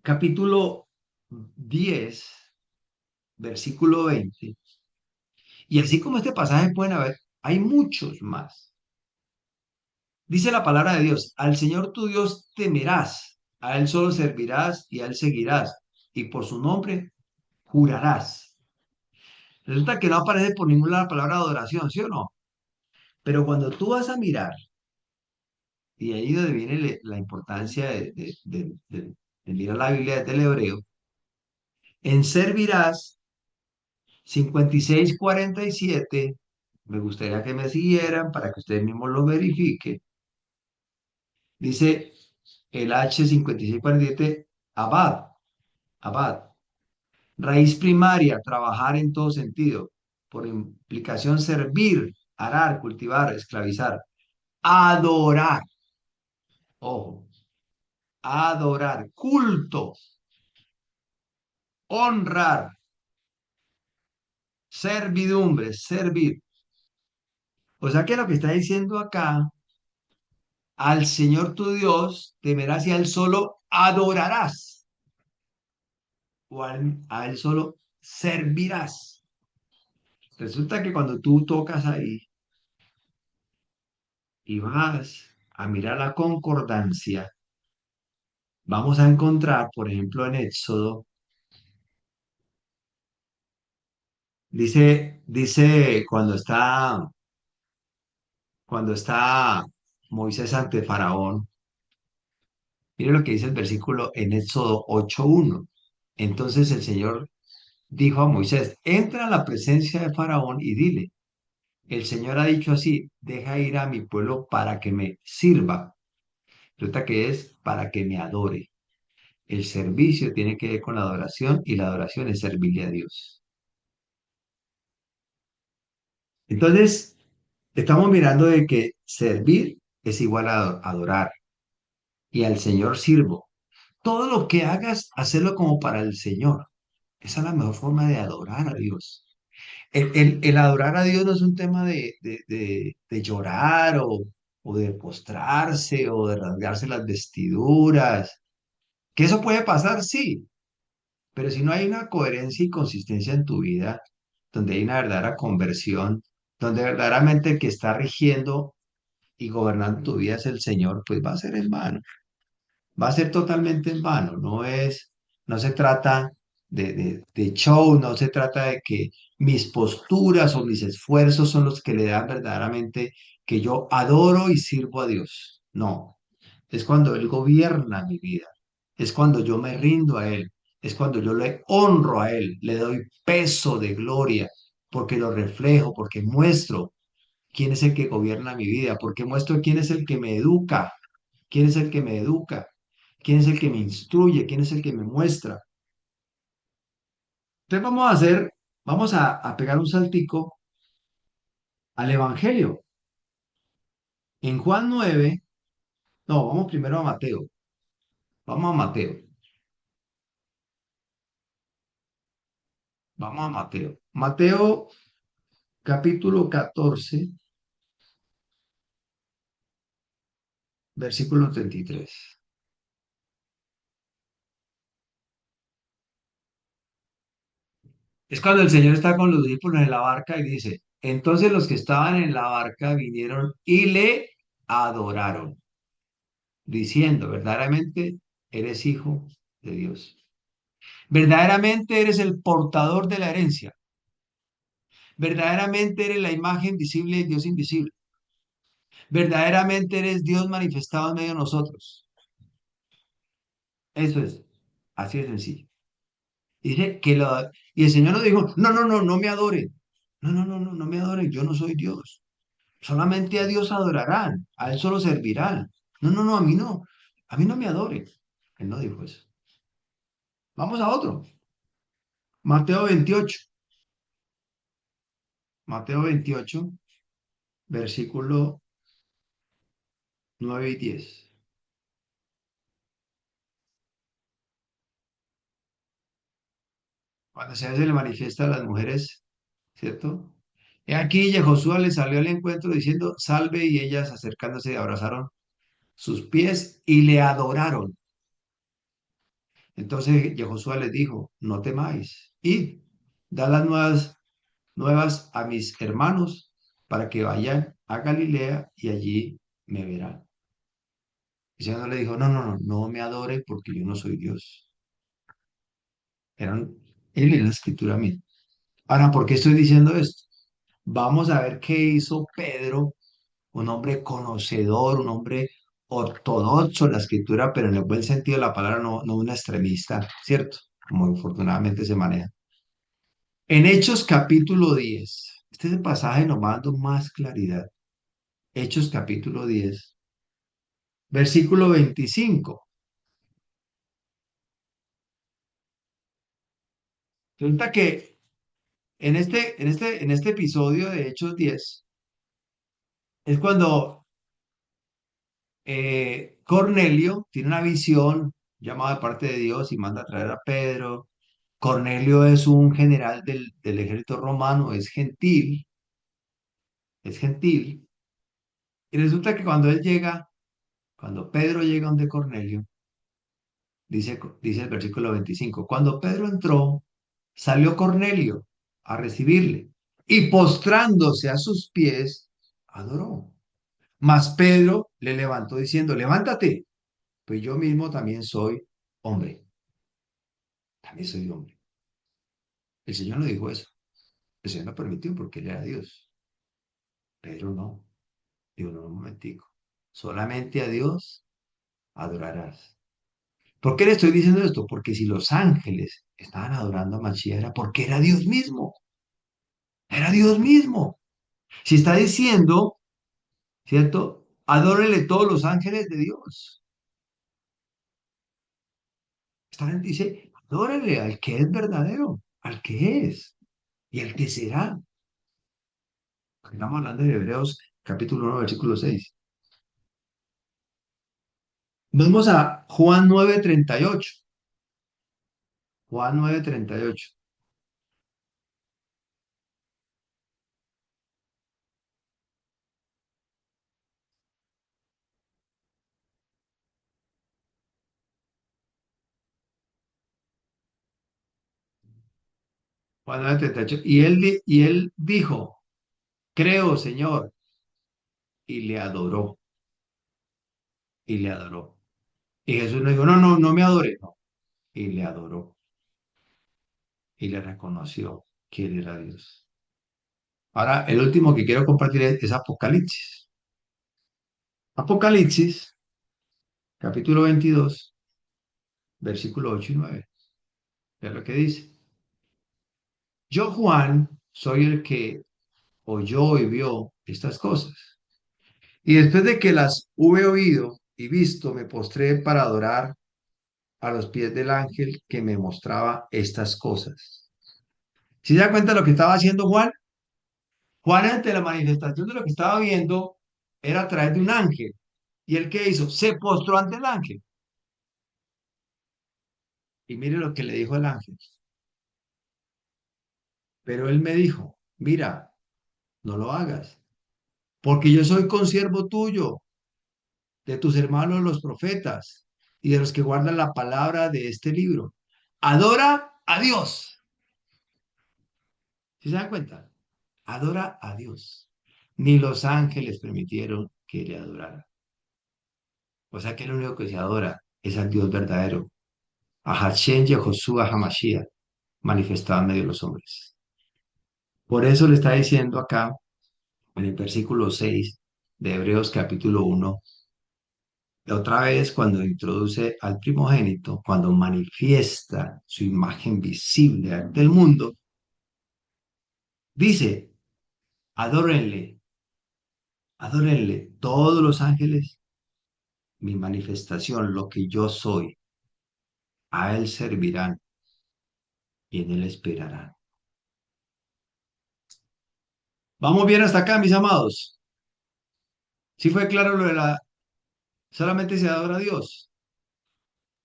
capítulo 10, versículo 20, Y así como este pasaje pueden haber, hay muchos más. Dice la palabra de Dios, al Señor tu Dios temerás, a Él solo servirás y a Él seguirás, y por su nombre jurarás. Resulta que no aparece por ninguna la palabra adoración, ¿sí o no? Pero cuando tú vas a mirar, y ahí es donde viene la importancia de mirar la Biblia desde el hebreo, en servirás 56:47, me gustaría que me siguieran para que ustedes mismos lo verifiquen. Dice el H5647, abad, abad. Raíz primaria, trabajar en todo sentido. Por implicación, servir, arar, cultivar, esclavizar. Adorar, ojo, adorar, culto, honrar, servidumbre, servir. O sea que lo que está diciendo acá, al Señor tu Dios temerás y a Él solo adorarás, o a Él solo servirás. Resulta que cuando tú tocas ahí y vas a mirar la concordancia, vamos a encontrar, por ejemplo, en Éxodo, dice cuando está Moisés ante Faraón, mire lo que dice el versículo en Éxodo 8:1. Entonces el Señor dijo a Moisés, entra a la presencia de Faraón y dile, el Señor ha dicho así, deja ir a mi pueblo para que me sirva. Resulta que es para que me adore. El servicio tiene que ver con la adoración y la adoración es servirle a Dios. Entonces, estamos mirando de que servir es igual a adorar y al Señor sirvo. Todo lo que hagas, hacerlo como para el Señor. Esa es la mejor forma de adorar a Dios. El adorar a Dios no es un tema de llorar o de postrarse o de rasgarse las vestiduras. Que eso puede pasar, sí, pero si no hay una coherencia y consistencia en tu vida, donde hay una verdadera conversión, donde verdaderamente el que está rigiendo y gobernando tu vida es el Señor, pues va a ser en vano, va a ser totalmente en vano. No se trata de show, no se trata de que mis posturas o mis esfuerzos son los que le dan verdaderamente que yo adoro y sirvo a Dios. No, es cuando Él gobierna mi vida, es cuando yo me rindo a Él, es cuando yo le honro a Él, le doy peso de gloria, porque lo reflejo, porque muestro quién es el que gobierna mi vida, porque muestro quién es el que me educa, quién es el que me educa, quién es el que me instruye, quién es el que me muestra. Entonces vamos a pegar un saltico al Evangelio. En Juan 9, no, vamos primero a Mateo. Vamos a Mateo. Vamos a Mateo. Mateo capítulo 14, versículo 33. Es cuando el Señor está con los discípulos en la barca y dice, entonces los que estaban en la barca vinieron y le adoraron, diciendo, verdaderamente eres hijo de Dios. Verdaderamente eres el portador de la herencia. Verdaderamente eres la imagen visible de Dios invisible. Verdaderamente eres Dios manifestado en medio de nosotros. Eso es, así de sencillo. Y el Señor nos dijo, no, no, no, no me adoren. No, no, no, no, no me adoren, yo no soy Dios. Solamente a Dios adorarán, a Él solo servirán. No, no, no, a mí no. A mí no me adoren. Él no dijo eso. Vamos a otro. Mateo 28. Mateo 28, versículo 9 y 10. Cuando se le manifiesta a las mujeres, ¿cierto? Y aquí Josué le salió al encuentro diciendo, salve, y ellas acercándose abrazaron sus pies y le adoraron. Entonces Josué les dijo, no temáis, y da las nuevas nuevas a mis hermanos para que vayan a Galilea y allí me verán. El Señor no le dijo, no, no, no, no me adoren porque yo no soy Dios. Él es la escritura misma. Ahora, ¿por qué estoy diciendo esto? Vamos a ver qué hizo Pedro, un hombre conocedor, un hombre ortodoxo en la escritura, pero en el buen sentido de la palabra, no, no un extremista, ¿cierto? Como infortunadamente se maneja. En Hechos capítulo 10, este es el pasaje nos va dando más claridad. Hechos capítulo 10, versículo 25. Resulta que en este episodio de Hechos 10 es cuando Cornelio tiene una visión llamada de parte de Dios y manda a traer a Pedro. Cornelio es un general del ejército romano, es gentil, es gentil. Y resulta que cuando Pedro llega donde Cornelio, dice el versículo 25, cuando Pedro entró, salió Cornelio a recibirle y postrándose a sus pies, adoró. Mas Pedro le levantó diciendo, levántate, pues yo mismo también soy hombre, también soy hombre. El Señor no dijo eso, el Señor lo permitió porque él era Dios. Pedro no, digo, no, un momentico, solamente a Dios adorarás. ¿Por qué le estoy diciendo esto? Porque si los ángeles estaban adorando a Mashiach era porque era Dios mismo. Era Dios mismo. Si está diciendo, ¿cierto? Adórenle todos los ángeles de Dios. Dice, adórenle al que es verdadero, al que es y al que será. Estamos hablando de Hebreos capítulo 1, versículo 6. Vamos a Juan 9:38. Juan 9:38. Juan 9:38. Y él dijo, creo, Señor, y le adoró, y le adoró. Y Jesús no dijo, no, no, no me adore, no. Y le adoró, y le reconoció que él era Dios. Ahora, el último que quiero compartir es Apocalipsis. Apocalipsis, capítulo 22, versículo 8 y 9. Es lo que dice. Yo, Juan, soy el que oyó y vio estas cosas. Y después de que las hube oído y visto, me postré para adorar a los pies del ángel que me mostraba estas cosas. ¿Sí se da cuenta de lo que estaba haciendo Juan? Juan, ante la manifestación de lo que estaba viendo, era a través de un ángel. ¿Y él qué hizo? Se postró ante el ángel. Y mire lo que le dijo el ángel. Pero él me dijo, mira, no lo hagas, porque yo soy consiervo tuyo, de tus hermanos los profetas y de los que guardan la palabra de este libro. Adora a Dios. ¿Sí se dan cuenta? Adora a Dios. Ni los ángeles permitieron que le adorara. O sea que el único que se adora es al Dios verdadero, a Hashem Yehoshua Hamashiach, manifestado en medio de los hombres. Por eso le está diciendo acá, en el versículo 6 de Hebreos capítulo 1, otra vez cuando introduce al primogénito, cuando manifiesta su imagen visible ante el mundo, dice, adórenle, adórenle todos los ángeles, mi manifestación, lo que yo soy, a él servirán y en él esperarán. ¿Vamos bien hasta acá, mis amados? ¿Sí fue claro lo de solamente se adora a Dios?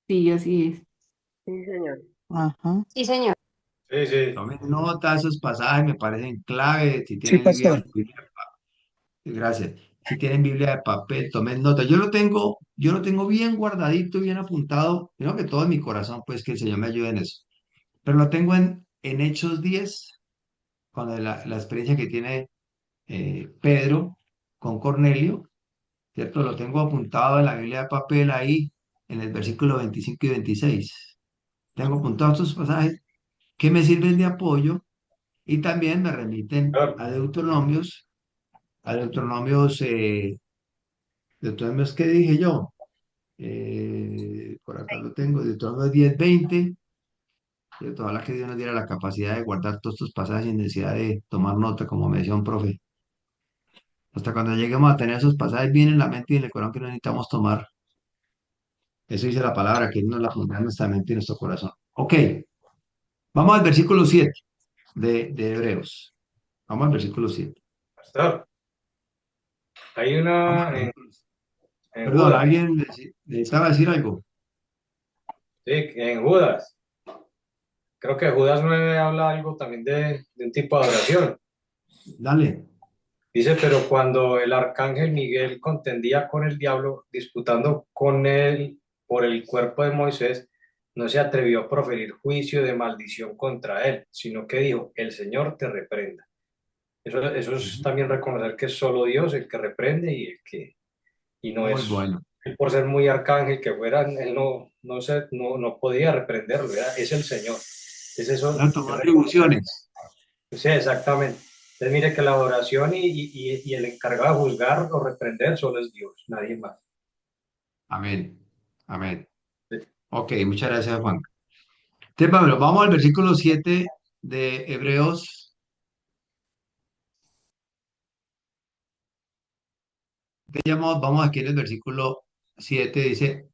Sí, así es. Sí, señor. Ajá. Sí, señor. Sí, sí. Tomen nota, esos pasajes me parecen clave. Si Sí, tienen pastor. gracias. Si tienen Biblia de papel, tomen nota. Yo lo tengo bien guardadito, bien apuntado. Creo que todo en mi corazón, pues que el Señor me ayude en eso. Pero lo tengo en Hechos 10, con la experiencia que tiene Pedro con Cornelio, ¿cierto? Lo tengo apuntado en la Biblia de papel ahí, en el versículo 25 y 26. Tengo apuntados estos pasajes que me sirven de apoyo y también me remiten Señor, a Deuteronomios, ¿qué dije yo? Por acá lo tengo, Deuteronomios 10:20, ¿cierto? Ojalá que Dios nos diera la capacidad de guardar todos estos pasajes sin necesidad de tomar nota, como me decía un profe. Hasta cuando lleguemos a tener esos pasajes bien en la mente y en el corazón que no necesitamos tomar. Eso dice la palabra, que Él nos la pondrá en nuestra mente y en nuestro corazón. Ok, vamos al versículo 7 de Hebreos. Vamos al versículo 7. pastor, hay Vamos al una versículo 7. en Perdón, Judas, ¿alguien necesitaba decir algo? sí, en Judas. Creo que Judas 9 habla algo también de un tipo de adoración. Dale. Dice, pero cuando el arcángel Miguel contendía con el diablo, disputando con él por el cuerpo de Moisés, no se atrevió a proferir juicio de maldición contra él, sino que dijo, el Señor te reprenda. Eso es Ujú. también reconocer que es solo Dios el que reprende y no Muy es bueno. él por ser muy arcángel que fuera, él no podía reprenderlo, es el Señor. Es eso, No tomó atribuciones. sí, exactamente. Entonces mire que la adoración y el encargado de juzgar o reprender solo es Dios, nadie más. Amén. Amén. Sí. Ok, muchas gracias, Juan. Entonces, Pablo, vamos al versículo 7 de Hebreos. Vamos aquí en el versículo 7, dice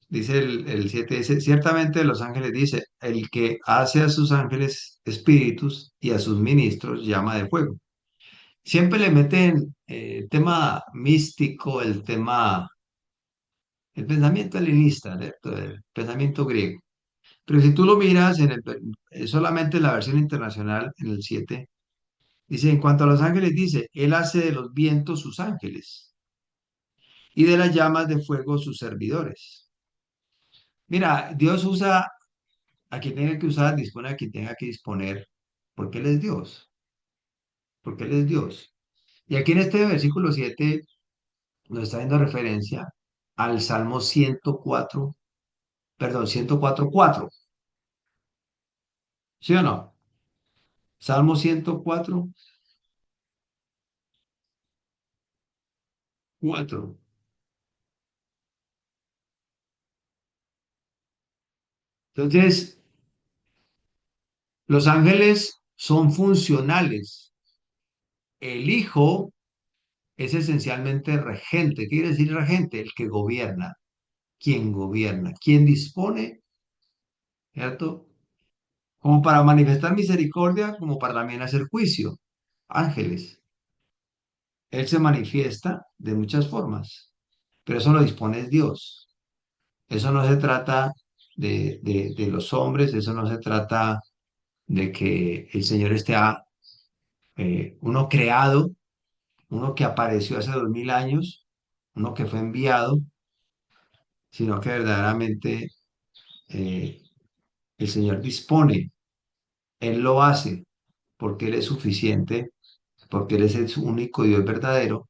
el 7, dice, ciertamente los ángeles, dice, el que hace a sus ángeles espíritus y a sus ministros llama de fuego. Siempre le meten el tema místico, el pensamiento helenista, ¿cierto? El pensamiento griego. Pero si tú lo miras solamente en la versión internacional, en el 7, dice, en cuanto a los ángeles, dice, Él hace de los vientos sus ángeles y de las llamas de fuego sus servidores. Mira, Dios usa a quien tenga que usar, dispone a quien tenga que disponer, porque Él es Dios, porque Él es Dios. Y aquí en este versículo 7 nos está dando referencia al Salmo 104, perdón, 104:4, ¿sí o no? Salmo 104:4. Entonces, los ángeles son funcionales. El Hijo es esencialmente regente. ¿Qué quiere decir regente? El que gobierna. ¿Quién gobierna? ¿Quién dispone? ¿Cierto? Como para manifestar misericordia, como para también hacer juicio. Ángeles. Él se manifiesta de muchas formas, pero eso lo dispone es Dios. Eso no se trata de los hombres, eso no se trata de que el Señor esté uno creado, uno que apareció hace 2000 años, uno que fue enviado, sino que verdaderamente eh, el Señor dispone, Él lo hace, porque Él es suficiente, porque Él es el único Dios verdadero.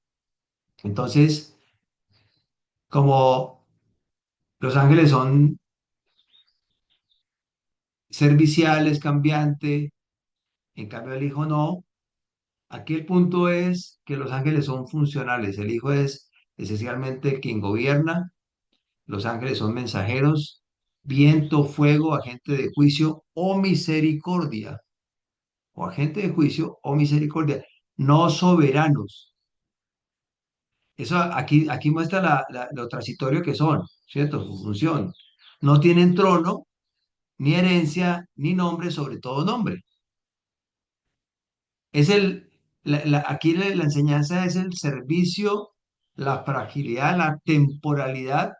Entonces, como los ángeles son serviciales, cambiante, en cambio el Hijo no, aquí el punto es que los ángeles son funcionales, el Hijo es esencialmente quien gobierna, los ángeles son mensajeros, viento, fuego, agente de juicio o misericordia, o agente de juicio o misericordia, no soberanos. Eso aquí muestra lo transitorio que son, ¿cierto? Su función. No tienen trono, ni herencia, ni nombre, sobre todo nombre. Es aquí la enseñanza es el servicio, la fragilidad, la temporalidad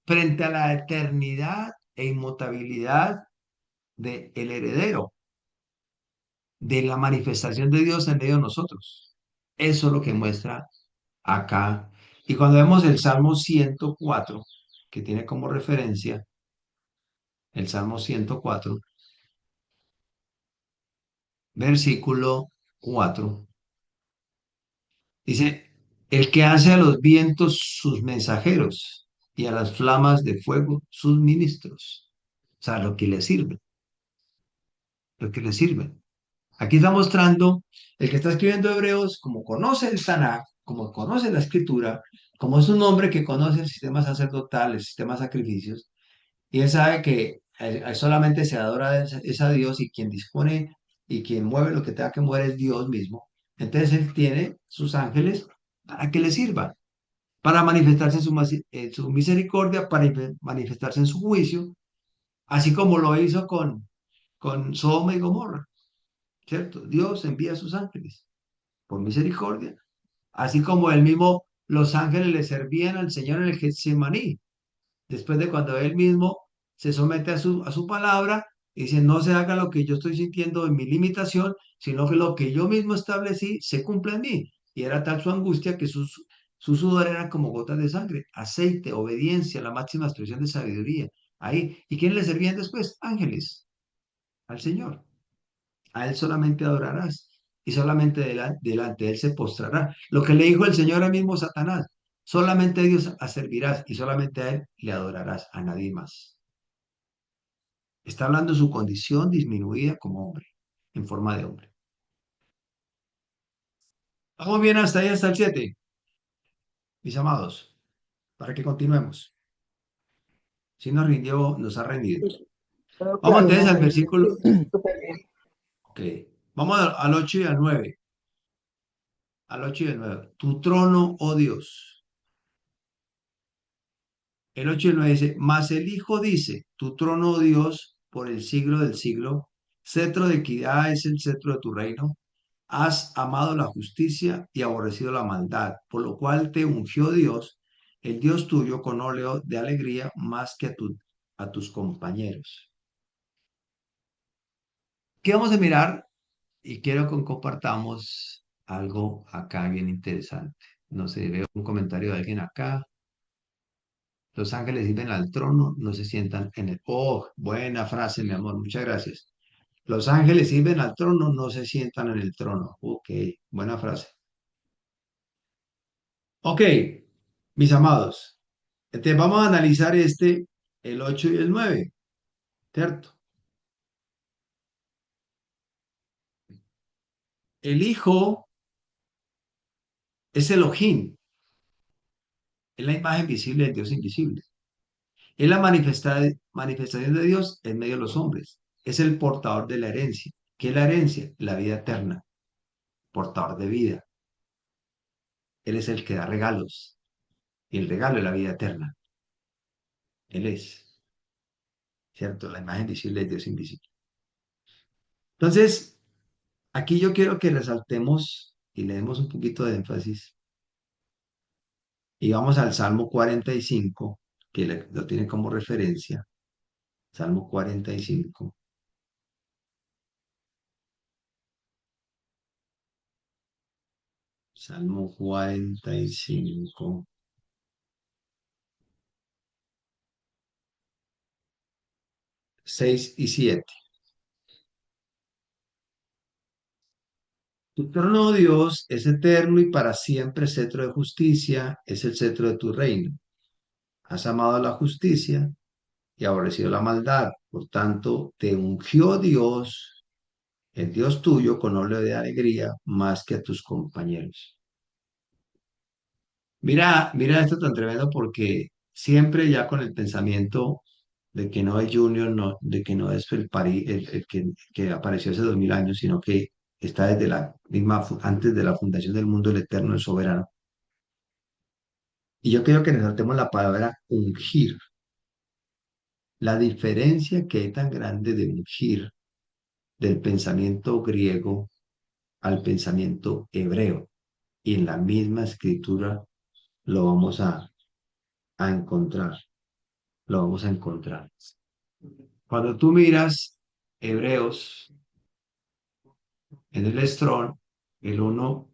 frente a la eternidad e inmutabilidad del heredero, de la manifestación de Dios en medio de nosotros. Eso es lo que muestra acá. Y cuando vemos el Salmo 104, que tiene como referencia el Salmo 104, versículo 4. Dice, el que hace a los vientos sus mensajeros y a las flamas de fuego sus ministros. O sea, lo que le sirve, lo que le sirve. Aquí está mostrando el que está escribiendo Hebreos, como conoce el Tanakh, como conoce la escritura, como es un hombre que conoce el sistema sacerdotal, el sistema de sacrificios, y él sabe que solamente se adora es a Dios y quien dispone y quien mueve lo que tenga que mover es Dios mismo. Entonces él tiene sus ángeles para que le sirvan, para manifestarse en en su misericordia, para manifestarse en su juicio, así como lo hizo con Sodoma y Gomorra, ¿cierto? Dios envía a sus ángeles por misericordia, así como él mismo, los ángeles le servían al Señor en el Getsemaní, después de cuando él mismo se somete a su palabra y dice, no se haga lo que yo estoy sintiendo en mi limitación, sino que lo que yo mismo establecí se cumple en mí. Y era tal su angustia que su sudor era como gotas de sangre, aceite, obediencia, la máxima expresión de sabiduría. Ahí. ¿Y quién le servían después? Ángeles, al Señor. A Él solamente adorarás y solamente delante de Él se postrará. Lo que le dijo el Señor al mismo Satanás, solamente a Dios servirás y solamente a Él le adorarás, a nadie más. Está hablando de su condición disminuida como hombre, en forma de hombre. Vamos bien hasta ahí, hasta el 7, mis amados, para que continuemos. Si nos rindió, nos ha rendido. Sí, todo Vamos claro, entonces ¿no? al versículo, Sí, súper bien. ok, vamos al 8 y al 9. Al 8 y al 9. Tu trono, oh Dios. El 8 y el 9 dice, mas el Hijo dice, tu trono, oh Dios, por el siglo del siglo, cetro de equidad es el cetro de tu reino. Has amado la justicia y aborrecido la maldad, por lo cual te ungió Dios, el Dios tuyo, con óleo de alegría más que a tus compañeros. ¿Qué vamos a mirar? Y quiero que compartamos algo acá bien interesante. No sé, veo un comentario de alguien acá. Los ángeles sirven al trono, no se sientan en el... Oh, buena frase, mi amor, muchas gracias. Los ángeles sirven al trono, no se sientan en el trono. Ok, buena frase. Ok, mis amados. Entonces vamos a analizar el 8 y el 9, ¿cierto? El Hijo es Elohim, es la imagen visible del Dios invisible. Es la manifestación de Dios en medio de los hombres. Es el portador de la herencia. ¿Qué es la herencia? La vida eterna, portador de vida. Él es el que da regalos. Y el regalo es la vida eterna. Él es, ¿cierto? La imagen visible de Dios invisible. Entonces, aquí yo quiero que resaltemos y le demos un poquito de énfasis. Y vamos al Salmo 45, que lo tiene como referencia. Salmo 45. Salmo 45. 6 y 7. Tu trono, oh Dios, es eterno y para siempre cetro de justicia, es el cetro de tu reino. Has amado la justicia y aborrecido la maldad. Por tanto, te ungió Dios, el Dios tuyo, con óleo de alegría más que a tus compañeros. Mira, mira esto tan tremendo porque siempre ya con el pensamiento de que no es Junior, no, de que no es el que apareció hace 2000 años, sino que está desde la misma, antes de la fundación del mundo, el eterno, el soberano. Y yo quiero que resaltemos la palabra ungir, la diferencia que hay tan grande de ungir del pensamiento griego al pensamiento hebreo. Y en la misma escritura lo vamos a encontrar, lo vamos a encontrar. Cuando tú miras Hebreos en el Strong, el 1,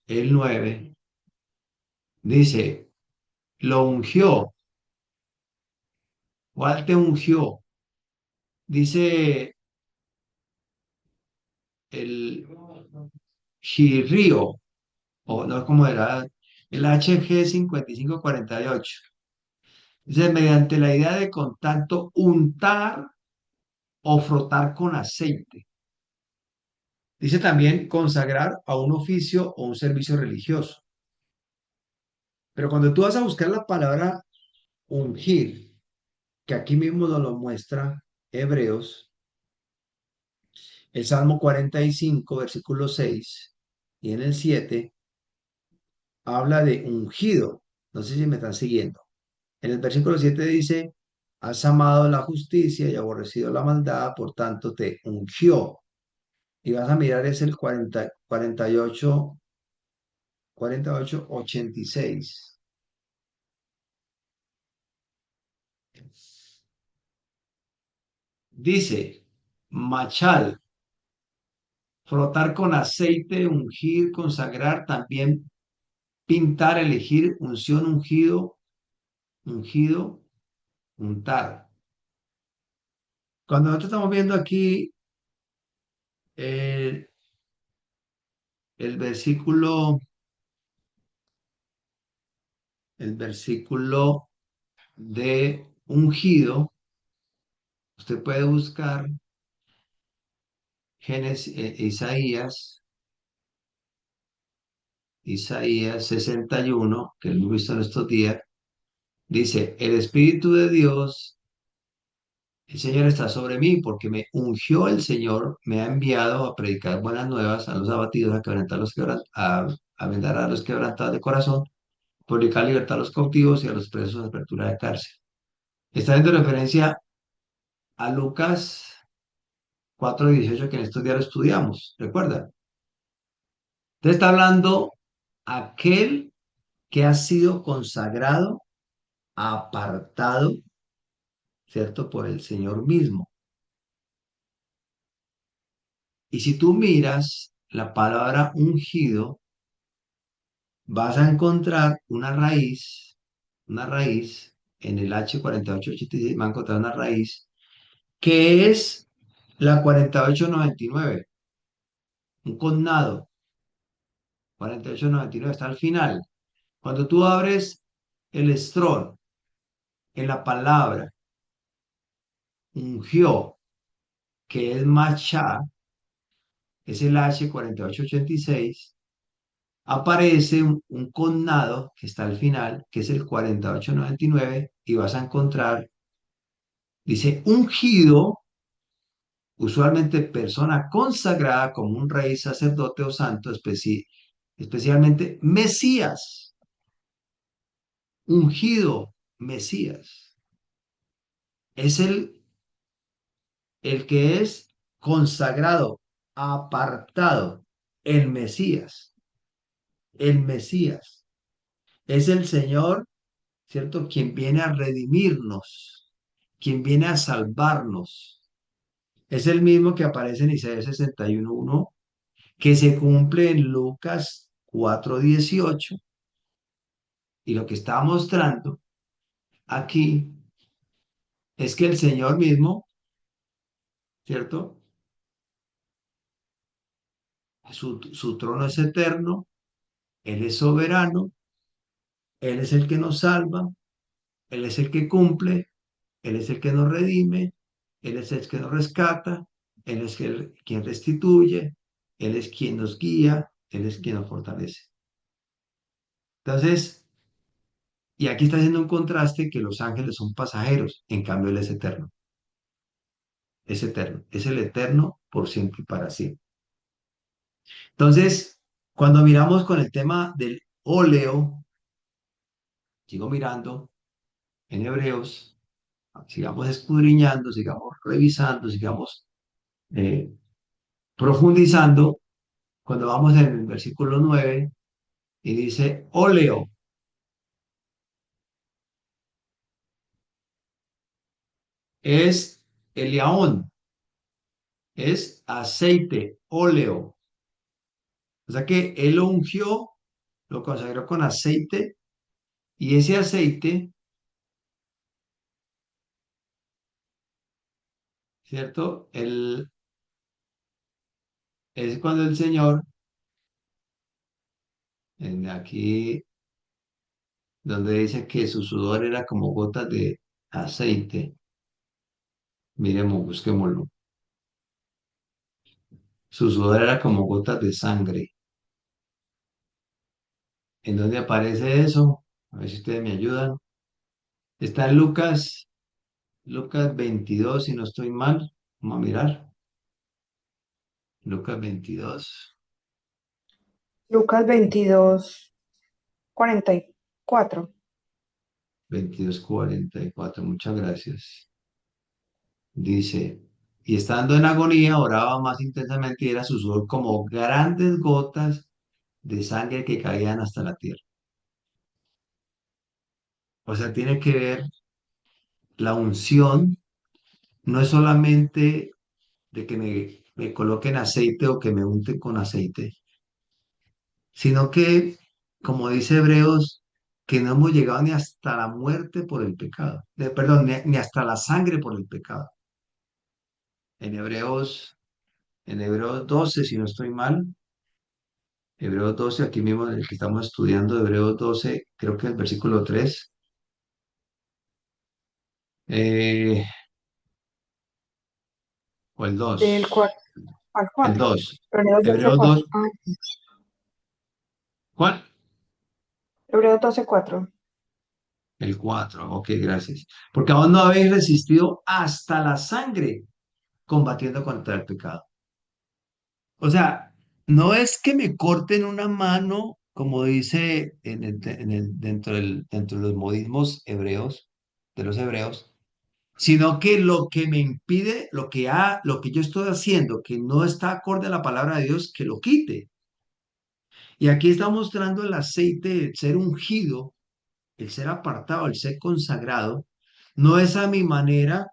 el 9, dice, lo ungió. ¿Cuál te ungió? Dice el Jirrío, o no, como era, el HG 5548. Dice, mediante la idea de con tanto untar o frotar con aceite. Dice también consagrar a un oficio o un servicio religioso. Pero cuando tú vas a buscar la palabra ungir, que aquí mismo nos lo muestra Hebreos, el Salmo 45, versículo 6, y en el 7, habla de ungido. No sé si me están siguiendo. En el versículo 7 dice, has amado la justicia y aborrecido la maldad, por tanto te ungió. Y vas a mirar, es el 48, 86. Dice, machal, frotar con aceite, ungir, consagrar, también pintar, elegir, unción, ungido, ungido, untar. Cuando nosotros estamos viendo aquí eh, el versículo, el versículo de ungido, usted puede buscar Génesis, Isaías 61, que hemos visto en estos días, dice, el Espíritu de Dios, el Señor está sobre mí, porque me ungió el Señor, me ha enviado a predicar buenas nuevas a los abatidos, a quebrantar a vendar a los quebrantados de corazón, publicar libertad a los cautivos y a los presos de apertura de cárcel. Está haciendo referencia a Lucas 4:18, que en estos días lo estudiamos, ¿recuerda? Entonces está hablando aquel que ha sido consagrado, apartado, ¿cierto? Por el Señor mismo. Y si tú miras la palabra ungido, vas a encontrar una raíz en el H4886, va a encontrar una raíz que es la 4899, un connado. 4899 está al final. Cuando tú abres el estrón en la palabra ungió, que es machá, es el H4886, aparece un connado que está al final, que es el 4899, y vas a encontrar, dice, ungido, usualmente persona consagrada como un rey, sacerdote o santo, especialmente Mesías, ungido Mesías. Es el que es consagrado, apartado, el Mesías, el Mesías. Es el Señor, ¿cierto? Quien viene a redimirnos, quien viene a salvarnos. Es el mismo que aparece en Isaías 61:1, que se cumple en Lucas 4:18. Y lo que está mostrando aquí es que el Señor mismo, ¿cierto? Su trono es eterno, Él es soberano, Él es el que nos salva, Él es el que cumple, Él es el que nos redime, Él es el que nos rescata, Él es quien restituye, Él es quien nos guía, Él es quien nos fortalece. Entonces, y aquí está haciendo un contraste que los ángeles son pasajeros, en cambio Él es eterno, es el eterno por siempre y para siempre. Entonces, cuando miramos con el tema del óleo, sigo mirando en Hebreos, sigamos escudriñando, sigamos revisando, sigamos eh, profundizando, cuando vamos en el versículo 9 y dice óleo, es eliaón, es aceite, óleo. O sea que él lo ungió, lo consagró con aceite, y ese aceite, ¿cierto? es cuando el Señor, aquí donde dice que su sudor era como gotas de aceite, miremos, busquémoslo. Su sudor era como gotas de sangre. ¿En dónde aparece eso? A ver si ustedes me ayudan. Está en Lucas 22, si no estoy mal. Vamos a mirar. Lucas 22, Lucas 22:44. 22:44. Muchas gracias. Dice, y estando en agonía, oraba más intensamente y era su sudor como grandes gotas de sangre que caían hasta la tierra. O sea, tiene que ver la unción, no es solamente de que me coloquen aceite o que me unten con aceite, sino que, como dice Hebreos, que no hemos llegado ni hasta la muerte por el pecado, perdón, ni hasta la sangre por el pecado. En Hebreos, en Hebreos 12, si no estoy mal, Hebreos 12, aquí mismo en el que estamos estudiando, Hebreos 12, creo que el versículo 3, eh, o el Del 2, 4 al el 4. 2, Hebreos Hebreos 12:4. 2, ¿cuál? Hebreos 12:4. El 4, ok, gracias. Porque aún no habéis resistido hasta la sangre combatiendo contra el pecado. O sea, no es que me corten una mano, como dice dentro de los modismos hebreos, de los hebreos, sino que lo que me impide, lo que yo estoy haciendo, que no está acorde a la palabra de Dios, que lo quite. Y aquí está mostrando el aceite, el ser ungido, el ser apartado, el ser consagrado, no es a mi manera,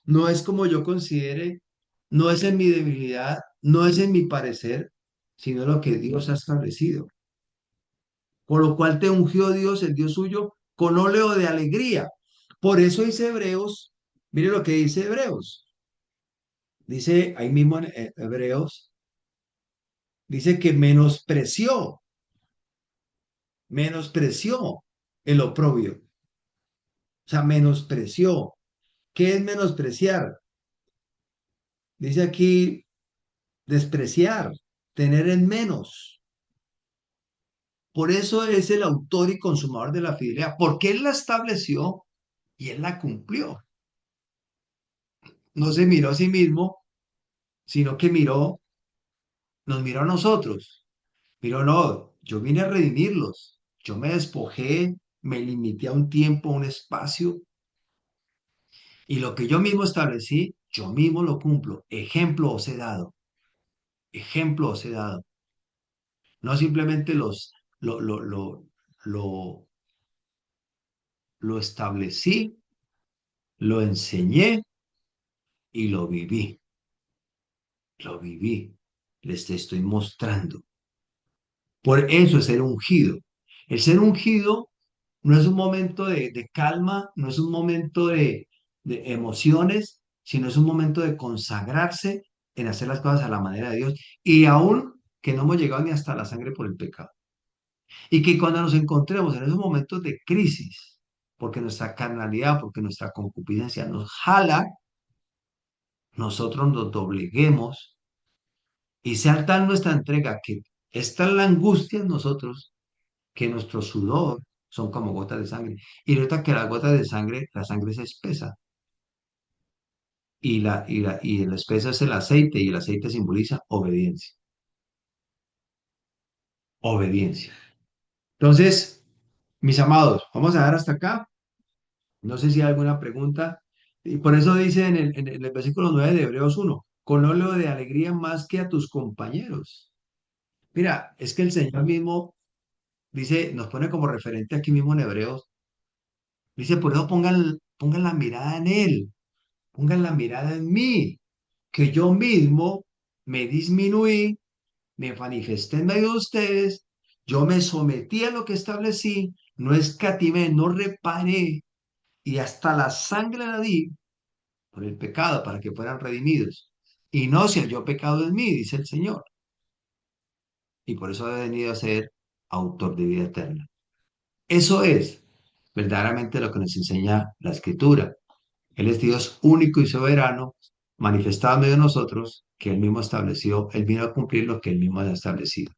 no es como yo considere, no es en mi debilidad, no es en mi parecer, sino lo que Dios ha establecido. Por lo cual te ungió Dios, el Dios suyo, con óleo de alegría. Por eso dice Hebreos, mire lo que dice Hebreos. Dice ahí mismo en Hebreos, dice que menospreció el oprobio. O sea, menospreció. ¿Qué es menospreciar? Dice aquí despreciar, tener en menos. Por eso es el autor y consumador de la fidelidad, porque Él la estableció y Él la cumplió. No se miró a sí mismo, sino que nos miró a nosotros. Miró, no, yo vine a redimirlos. Yo me despojé, me limité a un tiempo, a un espacio, y lo que yo mismo establecí, yo mismo lo cumplo. Ejemplo os he dado, ejemplo os he dado. No simplemente lo, lo establecí, lo enseñé y lo viví. Lo viví. Les estoy mostrando. Por eso es ser ungido. El ser ungido no es un momento de calma, no es un momento de emociones, sino es un momento de consagrarse en hacer las cosas a la manera de Dios. Y aún que no hemos llegado ni hasta la sangre por el pecado. Y que cuando nos encontremos en esos momentos de crisis, porque nuestra carnalidad, porque nuestra concupiscencia nos jala, nosotros nos dobleguemos y sea tal nuestra entrega que es tal la angustia en nosotros que nuestro sudor son como gotas de sangre. Y resulta que las gotas de sangre, la sangre es espesa. Y el espeso es el aceite y el aceite simboliza obediencia. Obediencia. Entonces, mis amados, vamos a dar hasta acá. No sé si hay alguna pregunta. Y por eso dice en el versículo 9 de Hebreos 1, con óleo de alegría más que a tus compañeros. Mira, es que el Señor mismo dice, nos pone como referente aquí mismo en Hebreos, dice, por eso pongan la mirada en Él, pongan la mirada en mí, que yo mismo me disminuí, me manifesté en medio de ustedes, yo me sometí a lo que establecí, no escatimé, no reparé, y hasta la sangre la di por el pecado, para que fueran redimidos. Y no se halló pecado en mí, dice el Señor. y por eso ha venido a ser autor de vida eterna. Eso es verdaderamente lo que nos enseña la Escritura. Él es Dios único y soberano, manifestado en medio de nosotros, que Él mismo estableció, Él vino a cumplir lo que Él mismo ha establecido.